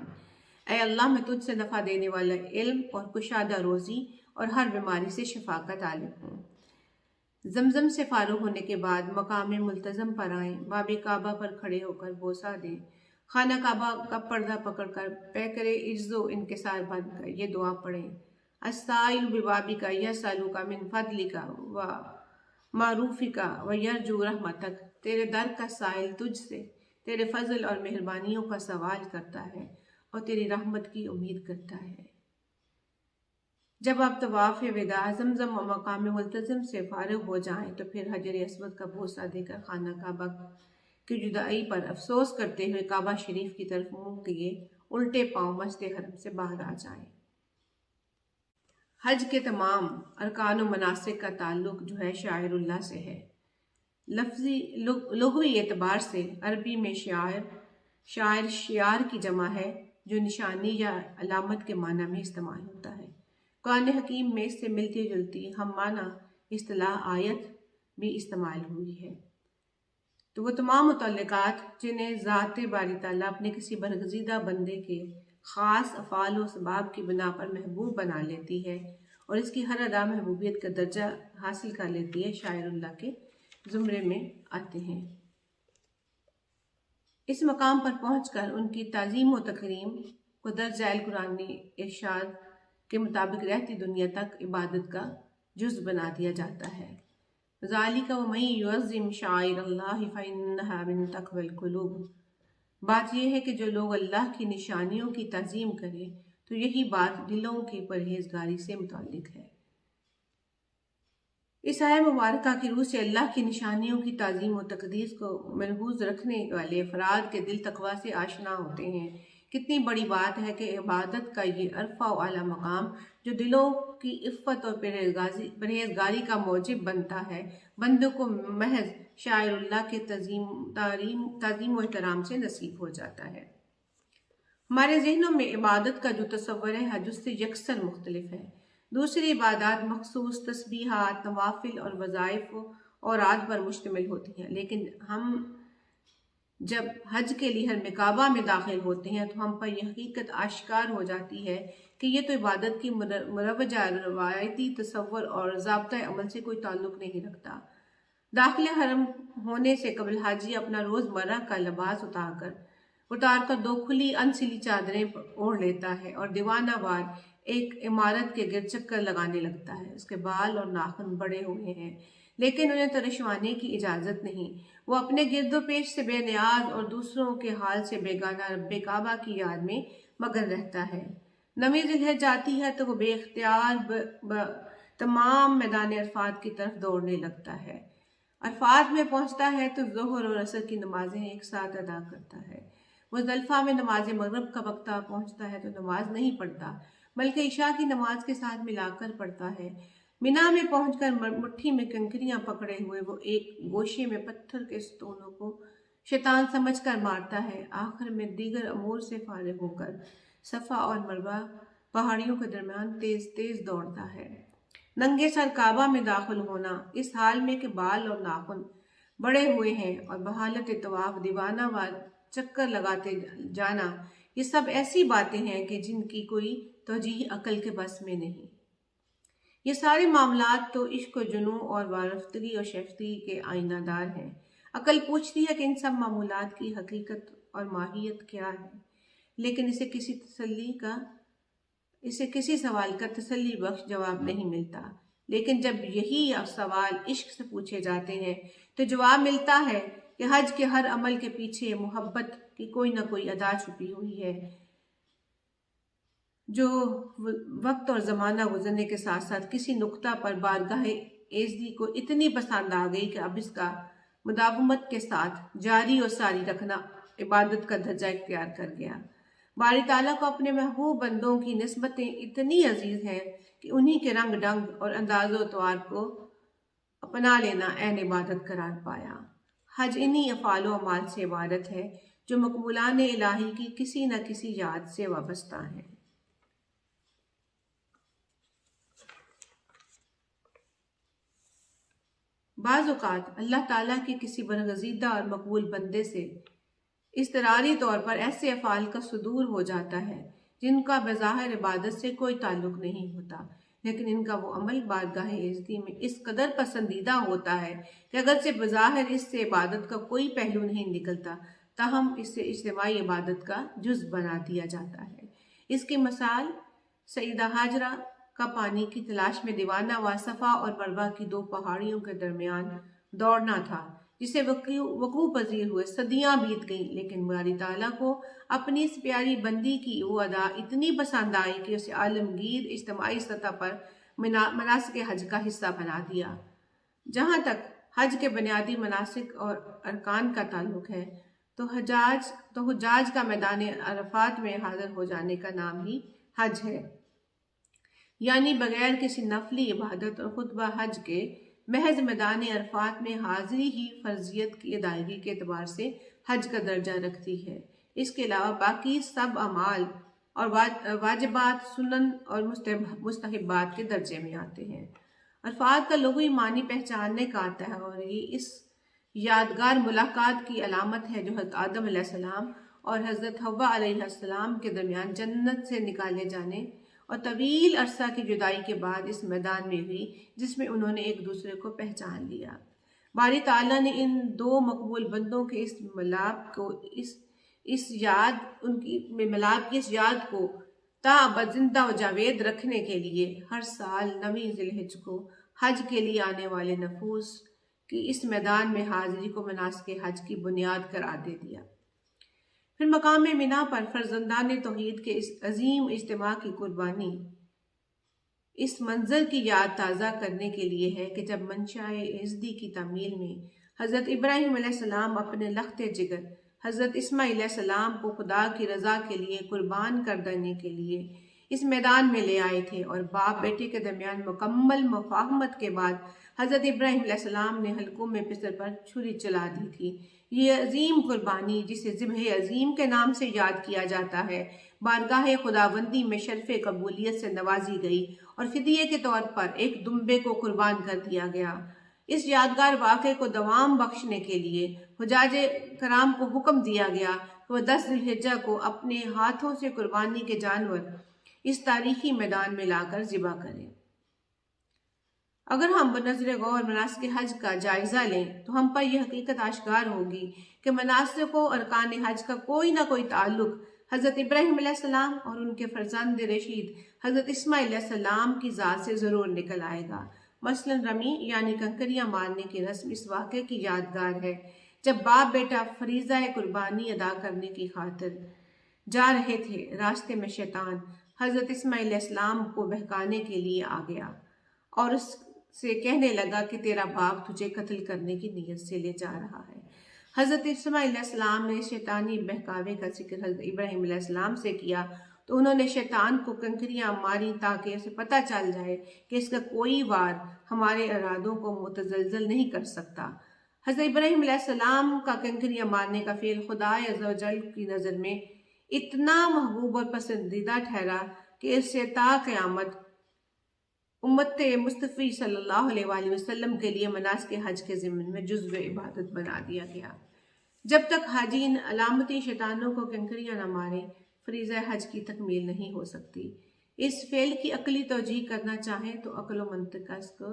D: اے اللہ میں تجھ سے نفع دینے والا علم اور کشادہ روزی اور ہر بیماری سے شفا کا طالب ہوں۔ زمزم سے فارغ ہونے کے بعد مقام ملتزم پر آئیں، باب کعبہ پر کھڑے ہو کر بوسہ دیں، خانہ کعبہ کا پردہ پکڑ کر پیکر عجز و انکسار بن کر یہ دعا پڑھیں: السائل ببابک یسألک من فضلک و معروفک و یرجو رحمتک۔ تیرے در کا سائل تجھ سے تیرے فضل اور مہربانیوں کا سوال کرتا ہے اور تیری رحمت کی امید کرتا ہے۔ جب آپ طواف وداع زمزم و مقام ملتزم سے فارغ ہو جائیں تو پھر حجر اسود کا بوسہ دے کر خانہ کعبہ کی جدائی پر افسوس کرتے ہوئے کعبہ شریف کی طرف منہ کیے الٹے پاؤں مسجد حرم سے باہر آ جائیں۔ حج کے تمام ارکان و مناسک کا تعلق جو ہے شاعر اللہ سے ہے۔ لفظی لغوی اعتبار سے عربی میں شاعر شعار کی جمع ہے جو نشانی یا علامت کے معنی میں استعمال ہوتا ہے۔ قرآن حکیم میں اس سے ملتی جلتی ہم معنی اصطلاح آیت بھی استعمال ہوئی ہے۔ تو وہ تمام متعلقات جنہیں ذات باری تعالیٰ اپنے کسی برگزیدہ بندے کے خاص افعال و اسباب کی بنا پر محبوب بنا لیتی ہے اور اس کی ہر ادا محبوبیت کا درجہ حاصل کر لیتی ہے، شاعر اللہ کے زمرے میں آتے ہیں۔ اس مقام پر پہنچ کر ان کی تعظیم و تکریم کو درج ذیل قرآنی ارشاد کے مطابق رہتی دنیا تک عبادت کا جز بنا دیا جاتا ہے۔ ذالک ومن یعظم شعائر اللہ فإنہا من تقوی القلوب۔ بات یہ ہے کہ جو لوگ اللہ کی نشانیوں کی تعظیم کرے تو یہی بات دلوں کی پرہیزگاری سے متعلق ہے۔ اس آیہ مبارکہ کی روح سے اللہ کی نشانیوں کی تعظیم و تقدیس کو ملحوظ رکھنے والے افراد کے دل تقویٰ سے آشنا ہوتے ہیں۔ کتنی بڑی بات ہے کہ عبادت کا یہ عرفہ و اعلیٰ مقام جو دلوں کی عفت اور پرہیزگاری کا موجب بنتا ہے، بندوں کو محض شاعر اللہ کے تعظیم و احترام سے نصیب ہو جاتا ہے۔ ہمارے ذہنوں میں عبادت کا جو تصور ہے حج اس سے یکسر مختلف ہے۔ دوسری عبادات مخصوص تسبیحات، نوافل اور وظائف و اوراد پر مشتمل ہوتی ہیں، لیکن ہم جب حج کے لیے حرم کعبہ میں داخل ہوتے ہیں تو ہم پر یہ حقیقت آشکار ہو جاتی ہے کہ یہ تو عبادت کی مروجہ روایتی تصور اور ضابطۂ عمل سے کوئی تعلق نہیں رکھتا۔ داخل حرم ہونے سے قبل حاجی اپنا روزمرہ کا لباس اتار کر دو کھلی انسلی چادریں اوڑھ لیتا ہے اور دیوانہ وار ایک عمارت کے گرد چکر لگانے لگتا ہے۔ اس کے بال اور ناخن بڑے ہوئے ہیں لیکن انہیں ترشوانے کی اجازت نہیں۔ وہ اپنے گرد و پیش سے بے نیاز اور دوسروں کے حال سے بیگانہ رب کعبہ کی یاد میں مگن رہتا ہے۔ نویں ذی الحجہ آتی ہے تو وہ بے اختیار تمام میدان عرفات کی طرف دوڑنے لگتا ہے۔ عرفات میں پہنچتا ہے تو ظہر اور عصر کی نمازیں ایک ساتھ ادا کرتا ہے۔ مزدلفہ میں نماز مغرب کا وقت پہنچتا ہے تو نماز نہیں پڑھتا بلکہ عشاء کی نماز کے ساتھ ملا کر پڑھتا ہے۔ مینا میں پہنچ کر مٹھی میں کنکریاں پکڑے ہوئے وہ ایک گوشے میں پتھر کے ستونوں کو شیطان سمجھ کر مارتا ہے۔ آخر میں دیگر امور سے فارغ ہو کر صفا اور مروہ پہاڑیوں کے درمیان تیز تیز دوڑتا ہے۔ ننگے سر کعبہ میں داخل ہونا، اس حال میں کہ بال اور ناخن بڑے ہوئے ہیں اور بحالت طواف دیوانہ وار چکر لگاتے جانا، یہ سب ایسی باتیں ہیں کہ جن کی کوئی توجیہ عقل کے بس میں نہیں۔ یہ سارے معاملات تو عشق و جنوں اور وارفتگی اور شیفتگی کے آئینہ دار ہیں۔ عقل پوچھتی ہے کہ ان سب معمولات کی حقیقت اور ماہیت کیا ہے، لیکن اسے کسی سوال کا تسلی بخش جواب نہیں ملتا۔ لیکن جب یہی سوال عشق سے پوچھے جاتے ہیں تو جواب ملتا ہے کہ حج کے ہر عمل کے پیچھے محبت کی کوئی نہ کوئی ادا چھپی ہوئی ہے، جو وقت اور زمانہ گزرنے کے ساتھ ساتھ کسی نقطہ پر بارگاہ ایزدی کو اتنی پسند آ گئی کہ اب اس کا مداومت کے ساتھ جاری اور ساری رکھنا عبادت کا درجہ اختیار کر گیا۔ باری تعالیٰ کو اپنے محبوب بندوں کی نسبتیں اتنی عزیز ہیں کہ انہی کے رنگ ڈنگ اور انداز و طوار کو اپنا لینا عین عبادت قرار پایا۔ حج انہی افعال و اعمال سے عبارت ہے جو مقبولان الہی کی کسی نہ کسی یاد سے وابستہ ہیں۔ بعض اوقات اللہ تعالیٰ کے کسی برگزیدہ اور مقبول بندے سے اضطراری طور پر ایسے افعال کا صدور ہو جاتا ہے جن کا بظاہر عبادت سے کوئی تعلق نہیں ہوتا، لیکن ان کا وہ عمل بارگاہ ایزدی میں اس قدر پسندیدہ ہوتا ہے کہ اگرچہ بظاہر اس سے عبادت کا کوئی پہلو نہیں نکلتا تاہم اس سے اجتماعی عبادت کا جز بنا دیا جاتا ہے۔ اس کی مثال سیدہ ہاجرہ کا پانی کی تلاش میں دیوانہ و صفا اور مروہ کی دو پہاڑیوں کے درمیان دوڑنا تھا، جسے وقوع پذیر ہوئے صدیاں بیت گئیں، لیکن باری تعالیٰ کو اپنی اس پیاری بندی کی وہ ادا اتنی پسند آئی کہ اسے عالمگیر اجتماعی سطح پر مناسک حج کا حصہ بنا دیا۔ جہاں تک حج کے بنیادی مناسک اور ارکان کا تعلق ہے تو حجاج کا میدان عرفات میں حاضر ہو جانے کا نام ہی حج ہے، یعنی بغیر کسی نفلی عبادت اور خطبہ حج کے محض میدان عرفات میں حاضری ہی فرضیت کی ادائیگی کے اعتبار سے حج کا درجہ رکھتی ہے۔ اس کے علاوہ باقی سب اعمال اور واجبات سنن اور مستحبات کے درجے میں آتے ہیں۔ عرفات کا لغوی معنی پہچاننے کا آتا ہے، اور یہ اس یادگار ملاقات کی علامت ہے جو حضرت آدم علیہ السلام اور حضرت حوا علیہ السلام کے درمیان جنت سے نکالے جانے اور طویل عرصہ کی جدائی کے بعد اس میدان میں ہوئی، جس میں انہوں نے ایک دوسرے کو پہچان لیا۔ باری تعالیٰ نے ان دو مقبول بندوں کے اس ملاپ کو اس یاد کو تاابد زندہ و جاوید رکھنے کے لیے ہر سال 9 ذی الحجہ کو حج کے لیے آنے والے نفوس کی اس میدان میں حاضری کو مناسک حج کی بنیاد قرار دے دیا۔ پھر مقام منا پر فرزندان توحید کے اس عظیم اجتماع کی قربانی اس منظر کی یاد تازہ کرنے کے لیے ہے کہ جب منشاء ازدی کی تعمیل میں حضرت ابراہیم علیہ السلام اپنے لخت جگر حضرت اسماعیل علیہ السلام کو خدا کی رضا کے لیے قربان کر دینے کے لیے اس میدان میں لے آئے تھے، اور باپ بیٹے کے درمیان مکمل مفاہمت کے بعد حضرت ابراہیم علیہ السلام نے حلقوم پسر پر چھری چلا دی تھی۔ یہ عظیم قربانی، جسے ذبح عظیم کے نام سے یاد کیا جاتا ہے، بارگاہ خداوندی میں شرف قبولیت سے نوازی گئی اور فدیے کے طور پر ایک دمبے کو قربان کر دیا گیا۔ اس یادگار واقعے کو دوام بخشنے کے لیے حجاج کرام کو حکم دیا گیا کہ وہ 10 ذی الحجہ کو اپنے ہاتھوں سے قربانی کے جانور اس تاریخی میدان میں لا کر ذبح کریں۔ اگر ہم بنظر غور مناسک حج کا جائزہ لیں تو ہم پر یہ حقیقت آشکار ہوگی کہ مناسک و ارکان حج کا کوئی نہ کوئی تعلق حضرت ابراہیم علیہ السلام اور ان کے فرزند رشید حضرت اسماعیل علیہ السلام کی ذات سے ضرور نکل آئے گا۔ مثلا رمی یعنی کنکریاں مارنے کی رسم اس واقعے کی یادگار ہے جب باپ بیٹا فریضہ قربانی ادا کرنے کی خاطر جا رہے تھے، راستے میں شیطان حضرت اسماعیل علیہ السلام کو بہکانے کے لیے آ گیا اور اس سے کہنے لگا کہ تیرا باپ تجھے قتل کرنے کی نیت سے لے جا رہا ہے۔ حضرت اسماعیل علیہ السلام نے شیطانی بہکاوے کا ذکر حضرت ابراہیم علیہ السلام سے کیا تو انہوں نے شیطان کو کنکریاں ماری تاکہ اسے پتہ چل جائے کہ اس کا کوئی وار ہمارے ارادوں کو متزلزل نہیں کر سکتا۔ حضرت ابراہیم علیہ السلام کا کنکریاں مارنے کا فعل خدا عز و جل کی نظر میں اتنا محبوب اور پسندیدہ ٹھہرا کہ اس سے تا قیامت امت مصطفی صلی اللہ علیہ وآلہ وسلم کے لیے مناسک حج کے ضمن میں جزو عبادت بنا دیا گیا۔ جب تک حاجین علامتی شیطانوں کو کنکریاں نہ ماریں، فریضہ حج کی تکمیل نہیں ہو سکتی۔ اس فعل کی عقلی توجیہ کرنا چاہیں تو عقل و منطق اس کو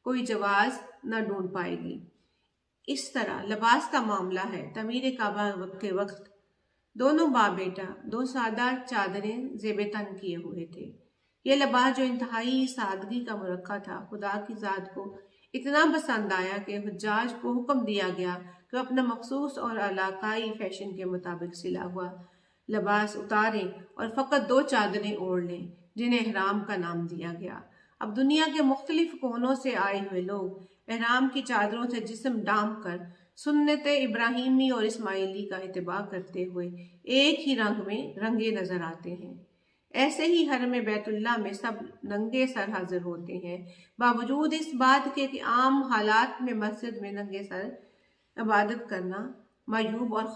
D: کوئی جواز نہ ڈھونڈ پائے گی۔ اس طرح لباس کا معاملہ ہے۔ تعمیر کعبہ کے وقت دونوں باپ بیٹا 2 سادہ چادریں زیب تن کیے ہوئے تھے۔ یہ لباس جو انتہائی سادگی کا مرقع تھا، خدا کی ذات کو اتنا پسند آیا کہ حجاج کو حکم دیا گیا کہ وہ اپنا مخصوص اور علاقائی فیشن کے مطابق سلا ہوا لباس اتاریں اور فقط 2 چادریں اوڑھ لیں، جنہیں احرام کا نام دیا گیا۔ اب دنیا کے مختلف کونوں سے آئے ہوئے لوگ احرام کی چادروں سے جسم ڈھانپ کر سنت ابراہیمی اور اسماعیلی کا اتباع کرتے ہوئے ایک ہی رنگ میں رنگے نظر آتے ہیں۔ ایسے ہی حرم بیت اللہ میں سب ننگے سر حاضر ہوتے ہیں، باوجود اس بات کے کہ عام حالات میں مسجد میں ننگے سر عبادت کرنا معیوب اور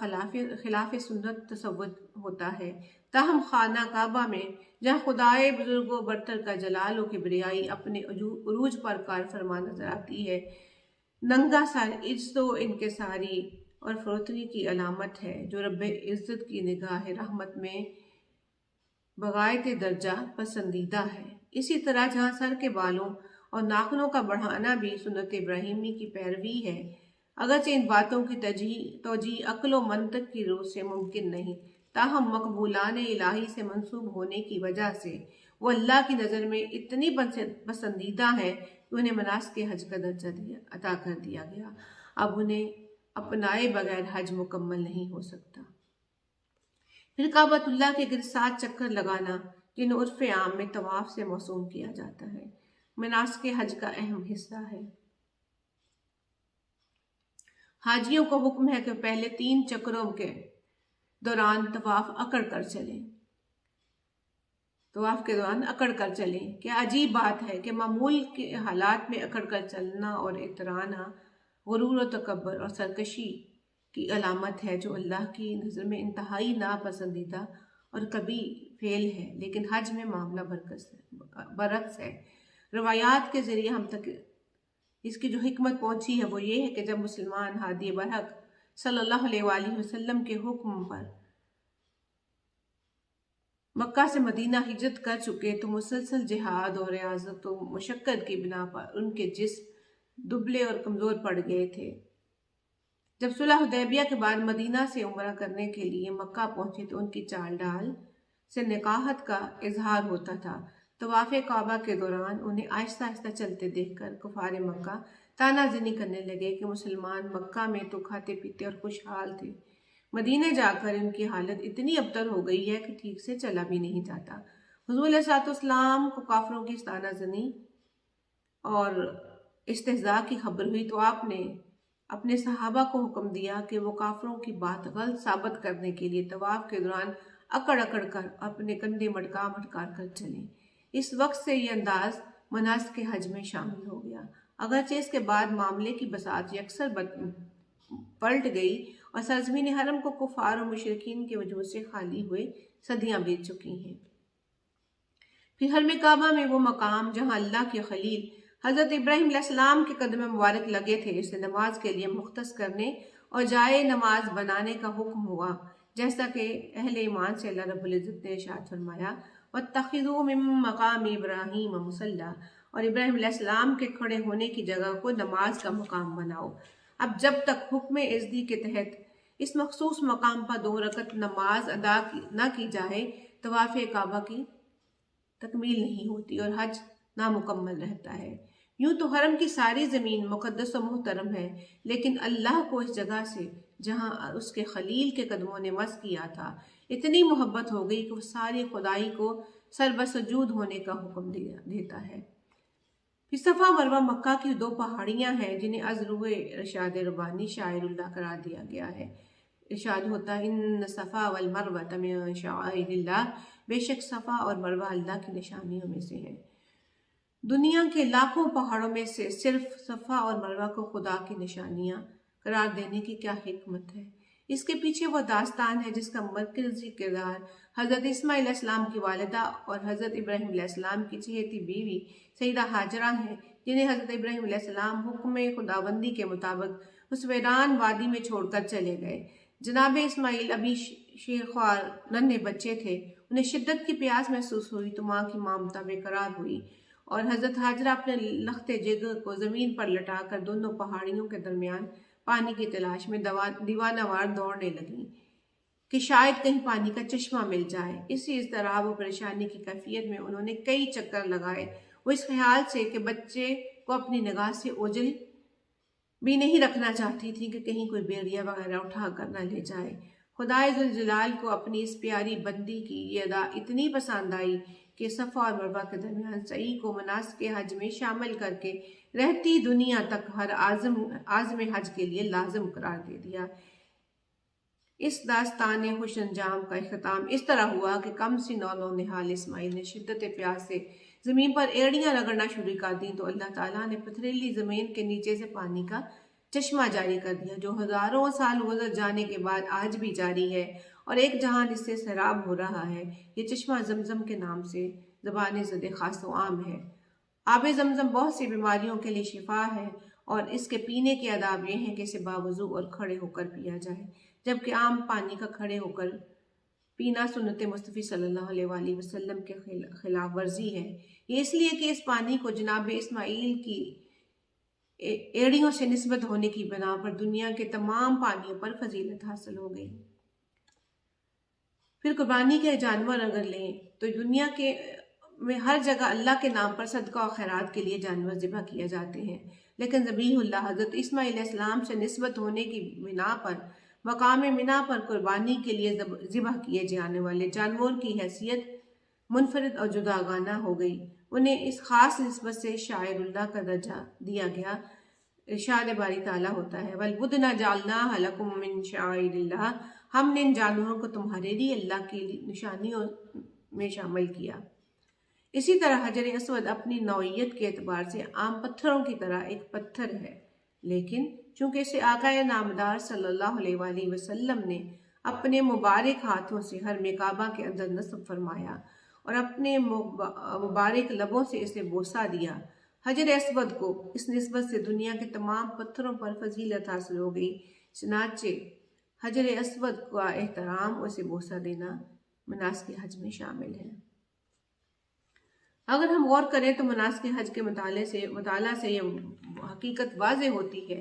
D: خلاف سنت تصور ہوتا ہے، تاہم خانہ کعبہ میں جہاں خدائے بزرگ و برتر کا جلال و کبریائی اپنے عروج پر کار فرما نظر آتی ہے، ننگا سر عجز و انکساری اور فروتنی کی علامت ہے جو رب عزت کی نگاہ رحمت میں بغایت درجہ پسندیدہ ہے۔ اسی طرح جہاں سر کے بالوں اور ناخنوں کا بڑھانا بھی سنت ابراہیمی کی پیروی ہے، اگرچہ ان باتوں کی توجیہ عقل و منطق کی روح سے ممکن نہیں، تاہم مقبولان الہی سے منسوب ہونے کی وجہ سے وہ اللہ کی نظر میں اتنی پسندیدہ ہے کہ انہیں مناسک حج کا درجہ عطا کر دیا گیا۔ اب انہیں اپنائے بغیر حج مکمل نہیں ہو سکتا۔ پھر کعبۃ اللہ کے گرد 7 چکر لگانا، جنہیں عرف عام میں طواف سے موسوم کیا جاتا ہے، مناسک حج کا اہم حصہ ہے۔ حاجیوں کو حکم ہے کہ پہلے 3 چکروں کے دوران طواف اکڑ کر چلیں۔ طواف کے دوران اکڑ کر چلیں۔ کیا عجیب بات ہے کہ معمول کے حالات میں اکڑ کر چلنا اور اترانا غرور و تکبر اور سرکشی کی علامت ہے، جو اللہ کی نظر میں انتہائی ناپسندیدہ اور کبھی فعل ہے، لیکن حج میں معاملہ برعکس ہے۔ روایات کے ذریعے ہم تک اس کی جو حکمت پہنچی ہے وہ یہ ہے کہ جب مسلمان ہادی برحق صلی اللہ علیہ وآلہ وسلم کے حکم پر مکہ سے مدینہ ہجرت کر چکے تو مسلسل جہاد اور ریاضت و مشقت کی بنا پر ان کے جسم دبلے اور کمزور پڑ گئے تھے۔ جب صلح حدیبیہ کے بعد مدینہ سے عمرہ کرنے کے لیے مکہ پہنچے تو ان کی چال ڈال سے نقاہت کا اظہار ہوتا تھا۔ طواف کعبہ کے دوران انہیں آہستہ آہستہ چلتے دیکھ کر کفار مکہ طعنہ زنی کرنے لگے کہ مسلمان مکہ میں تو کھاتے پیتے اور خوشحال تھے، مدینے جا کر ان کی حالت اتنی ابتر ہو گئی ہے کہ ٹھیک سے چلا بھی نہیں جاتا۔ حضور علیہ السلام کو کافروں کی طعنہ زنی اور استہزاء کی خبر ہوئی تو آپ نے اپنے صحابہ کو حکم دیا کہ وہ کافروں کی بات غلط ثابت کرنے کے لیے طواف کے دوران اکڑ اکڑ کر اپنے کندھے مٹکا مٹکار کر چلیں۔ اس وقت سے یہ انداز مناسک حج میں شامل ہو گیا، اگرچہ اس کے بعد معاملے کی بساط یکسر پلٹ گئی اور سرزمین حرم کو کفار و مشرکین کے وجود سے خالی ہوئے صدیاں بیت چکی ہیں۔ پھر حرم کعبہ میں وہ مقام جہاں اللہ کے خلیل حضرت ابراہیم علیہ السلام کے قدم مبارک لگے تھے، اسے نماز کے لیے مختص کرنے اور جائے نماز بنانے کا حکم ہوا، جیسا کہ اہل ایمان سے اللہ رب العزت نے ارشاد فرمایا وَاتَّخِذُوا مِن مَّقَامِ إِبْرَاهِيمَ مُصَلًّى، اور ابراہیم علیہ السلام کے کھڑے ہونے کی جگہ کو نماز کا مقام بناؤ۔ اب جب تک حکم اذنی کے تحت اس مخصوص مقام پر 2 رکعت نماز ادا نہ کی جائے، طواف کعبہ کی تکمیل نہیں ہوتی اور حج نامکمل رہتا ہے۔ یوں تو حرم کی ساری زمین مقدس و محترم ہے، لیکن اللہ کو اس جگہ سے جہاں اس کے خلیل کے قدموں نے مس کیا تھا اتنی محبت ہو گئی کہ وہ ساری خدائی کو سربسجود ہونے کا حکم دیتا ہے۔ پھر صفا مروہ مکہ کی 2 پہاڑیاں ہیں جنہیں از روح رشاد ربانی شاعر اللہ قرار دیا گیا ہے۔ ارشاد ہوتا ہے ان صفا والمروہ من شعائر اللہ، بے شک صفا اور مروہ اللہ کی نشانیوں میں سے ہیں۔ دنیا کے لاکھوں پہاڑوں میں سے صرف صفا اور مروہ کو خدا کی نشانیاں قرار دینے کی کیا حکمت ہے؟ اس کے پیچھے وہ داستان ہے جس کا مرکزی کردار حضرت اسماعیل علیہ السلام کی والدہ اور حضرت ابراہیم علیہ السلام کی چہیتی بیوی سیدہ ہاجرہ ہیں، جنہیں حضرت ابراہیم علیہ السلام حکم خداوندی کے مطابق اس ویران وادی میں چھوڑ کر چلے گئے۔ جناب اسماعیل ابھی شیخوار ننھے بچے تھے، انہیں شدت کی پیاس محسوس ہوئی تو ماں کی ممتا بے قرار ہوئی اور حضرت ہاجرہ اپنے لخت جگر کو زمین پر لٹا کر دونوں پہاڑیوں کے درمیان پانی کی تلاش میں دیوانہ وار دوڑنے لگیں کہ شاید کہیں پانی کا چشمہ مل جائے۔ اسی اضطراب و پریشانی کی کیفیت میں انہوں نے کئی چکر لگائے، وہ اس خیال سے کہ بچے کو اپنی نگاہ سے اوجھل بھی نہیں رکھنا چاہتی تھی کہ کہیں کوئی بیڑیا وغیرہ اٹھا کر نہ لے جائے۔ خدائے ذوالجلال کو اپنی اس پیاری بندی کی یہ ادا اتنی پسند آئی کہ صفا اور مروہ کے درمیان سعی کو مناسک حج میں شامل کر کے رہتی دنیا تک ہر عازم حج کے لیے لازم قرار دے دیا۔ اس داستان خوش انجام کا اختتام اس طرح ہوا کہ کم سی نحال اسماعیل نے شدت پیاس سے زمین پر ایڑیاں رگڑنا شروع کر دیں تو اللہ تعالیٰ نے پتھریلی زمین کے نیچے سے پانی کا چشمہ جاری کر دیا، جو ہزاروں سال گزر جانے کے بعد آج بھی جاری ہے اور ایک جہان اس سے سیراب ہو رہا ہے۔ یہ چشمہ زمزم کے نام سے زبان زد خاص و عام ہے۔ آب زمزم بہت سی بیماریوں کے لیے شفا ہے اور اس کے پینے کے آداب یہ ہیں کہ اسے باوضو اور کھڑے ہو کر پیا جائے، جبکہ عام پانی کا کھڑے ہو کر پینا سنت مصطفی صلی اللہ علیہ وآلہ وسلم کے خلاف ورزی ہے۔ یہ اس لیے کہ اس پانی کو جناب اسماعیل کی ایڑیوں سے نسبت ہونے کی بنا پر دنیا کے تمام پانیوں پر فضیلت حاصل ہو گئی۔ پھر قربانی کے جانور اگر لیں تو دنیا کے میں ہر جگہ اللہ کے نام پر صدقہ و خیرات کے لیے جانور ذبح کیے جاتے ہیں۔ لیکن ذبیح اللہ حضرت اسماعیل علیہ السلام سے نسبت ہونے کی بنا پر مقام منا پر قربانی کے لیے ذبح کیے جانے والے جانور کی حیثیت منفرد اور جداگانہ ہو گئی. انہیں اس خاص نسبت سے شاعر اللہ کا درجہ دیا گیا. ارشاد باری تعالیٰ ہوتا ہے وَالْبُدْنَ جَعَلْنَاهَا لَكُم مِّن شَعَائِرِ اللَّهِ، ہم نے ان جانوروں کو تمہارے لیے اللہ کی نشانیوں میں شامل کیا. اسی طرح حجر اسود اپنی نوعیت کے اعتبار سے عام پتھروں کی طرح ایک پتھر ہے، لیکن چونکہ اسے آقا نامدار صلی اللہ علیہ وآلہ وسلم نے اپنے مبارک ہاتھوں سے حرم کعبہ کے اندر نصب فرمایا اور اپنے مبارک لبوں سے اسے بوسہ دیا، حجر اسود کو اس نسبت سے دنیا کے تمام پتھروں پر فضیلت حاصل ہو گئی. چنانچہ حجر اسود کا احترام اور اسے بوسہ دینا مناسک حج میں شامل ہے. اگر ہم غور کریں تو مناسک حج کے مطالعہ سے یہ حقیقت واضح ہوتی ہے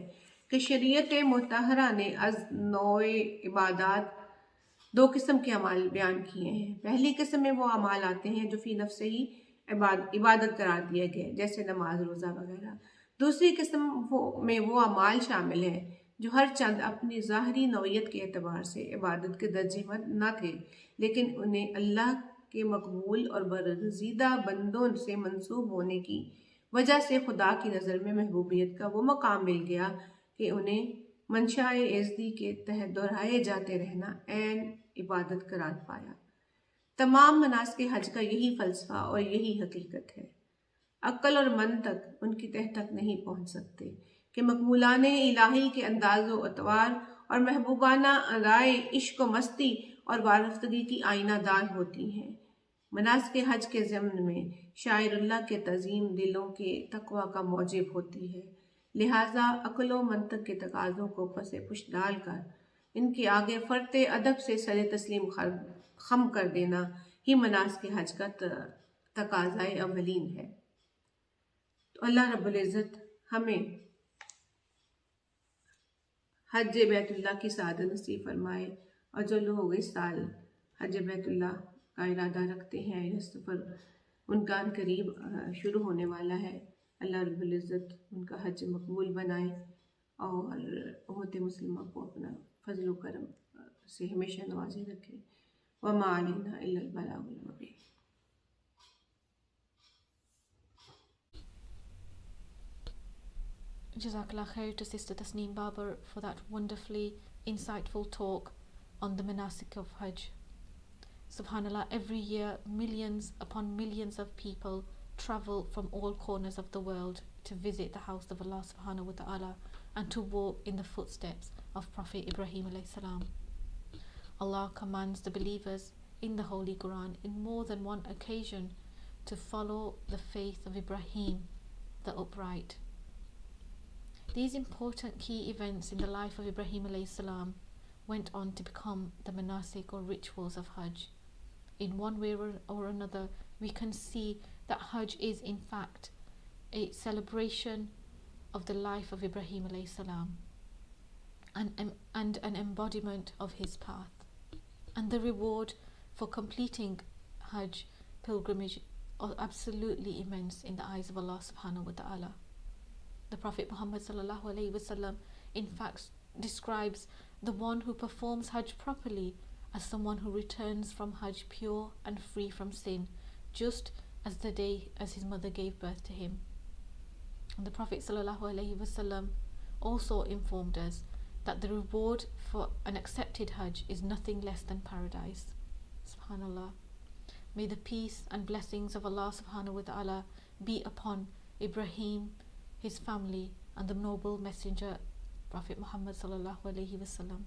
D: کہ شریعت مطہرہ نے از نوع عبادات 2 قسم کے اعمال بیان کیے ہیں. پہلی قسم میں وہ اعمال آتے ہیں جو فی نفس ہی عبادت قرار دیے گئے، جیسے نماز، روزہ وغیرہ. دوسری قسم میں وہ اعمال شامل ہیں جو ہر چند اپنی ظاہری نوعیت کے اعتبار سے عبادت کے درجے میں نہ تھے، لیکن انہیں اللہ کے مقبول اور برگزیدہ بندوں سے منسوب ہونے کی وجہ سے خدا کی نظر میں محبوبیت کا وہ مقام مل گیا کہ انہیں منشاء ایزدی کے تحت دہرائے جاتے رہنا عین عبادت قرار پایا. تمام مناسک حج کا یہی فلسفہ اور یہی حقیقت ہے. عقل اور منطق ان کی تہ تک نہیں پہنچ سکتے کہ مقبولان الہی کے انداز و اطوار اور محبوبانہ ادائے عشق و مستی اور وارفتگی کی آئینہ دار ہوتی ہیں. مناسک حج کے ضمن میں شاعر اللہ کے تعظیم دلوں کے تقوی کا موجب ہوتی ہے، لہٰذا عقل و منطق کے تقاضوں کو پس پش ڈال کر ان کے آگے فرط ادب سے سر تسلیم خم کر دینا ہی مناسک حج کا تقاضۂ اولین ہے. تو اللہ رب العزت ہمیں حج بیت اللہ کی سعادت نصیب فرمائے، اور جو لوگ اس سال حج بیت اللہ کا ارادہ رکھتے ہیں، یہ سفر ان کا قریب شروع ہونے والا ہے، اللہ رب العزت ان کا حج مقبول بنائے اور امت مسلمہ کو اپنا فضل و کرم سے ہمیشہ نوازے رکھے. وما علینا الا البلاغ المبین.
A: Jazakallah khair to Sister Tasneem Babar for that wonderfully insightful talk on the manasik of Hajj. Subhanallah, every year millions upon millions of people travel from all corners of the world to visit the house of Allah subhanahu wa ta'ala and to walk in the footsteps of Prophet Ibrahim alayhi salam. Allah commands the believers in the Holy Quran in more than one occasion to follow the faith of Ibrahim, the upright. These important key events in the life of Ibrahim alayhi salam went on to become the manasik or rituals of Hajj. In one way or another, we can see that Hajj is in fact a celebration of the life of Ibrahim alayhi salam and an embodiment of his path. And the reward for completing Hajj pilgrimage are absolutely immense in the eyes of Allah subhanahu wa ta'ala. The Prophet Muhammad sallallahu alaihi wasallam in fact describes the one who performs Hajj properly as someone who returns from Hajj pure and free from sin, just as the day as his mother gave birth to him. And the Prophet sallallahu alaihi wasallam also informed us that the reward for an accepted Hajj is nothing less than paradise. Subhanallah. May the peace and blessings of Allah subhanahu wa ta'ala be upon Ibrahim, his family, and the noble messenger Prophet Muhammad sallallahu alaihi wasallam.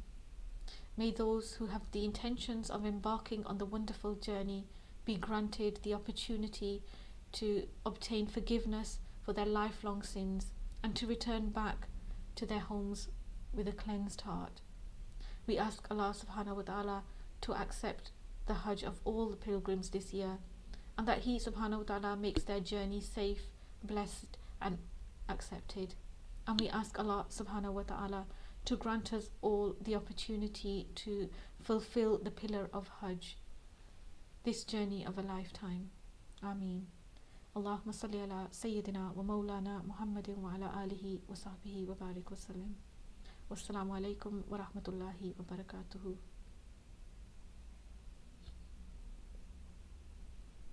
A: May those who have the intentions of embarking on the wonderful journey be granted the opportunity to obtain forgiveness for their lifelong sins and to return back to their homes with a cleansed heart. We ask Allah subhanahu wa ta'ala to accept the Hajj of all the pilgrims this year, and that He subhanahu wa ta'ala makes their journey safe, blessed and accepted. And we ask Allah subhanahu wa ta'ala to grant us all the opportunity to fulfill the pillar of Hajj, this journey of a lifetime. Ameen. اللہم صلی علی سیدنا و مولانا محمد وعلی آلہ وصحبہ وبارک وسلم. والسلام علیکم ورحمۃ اللہ وبرکاتہ.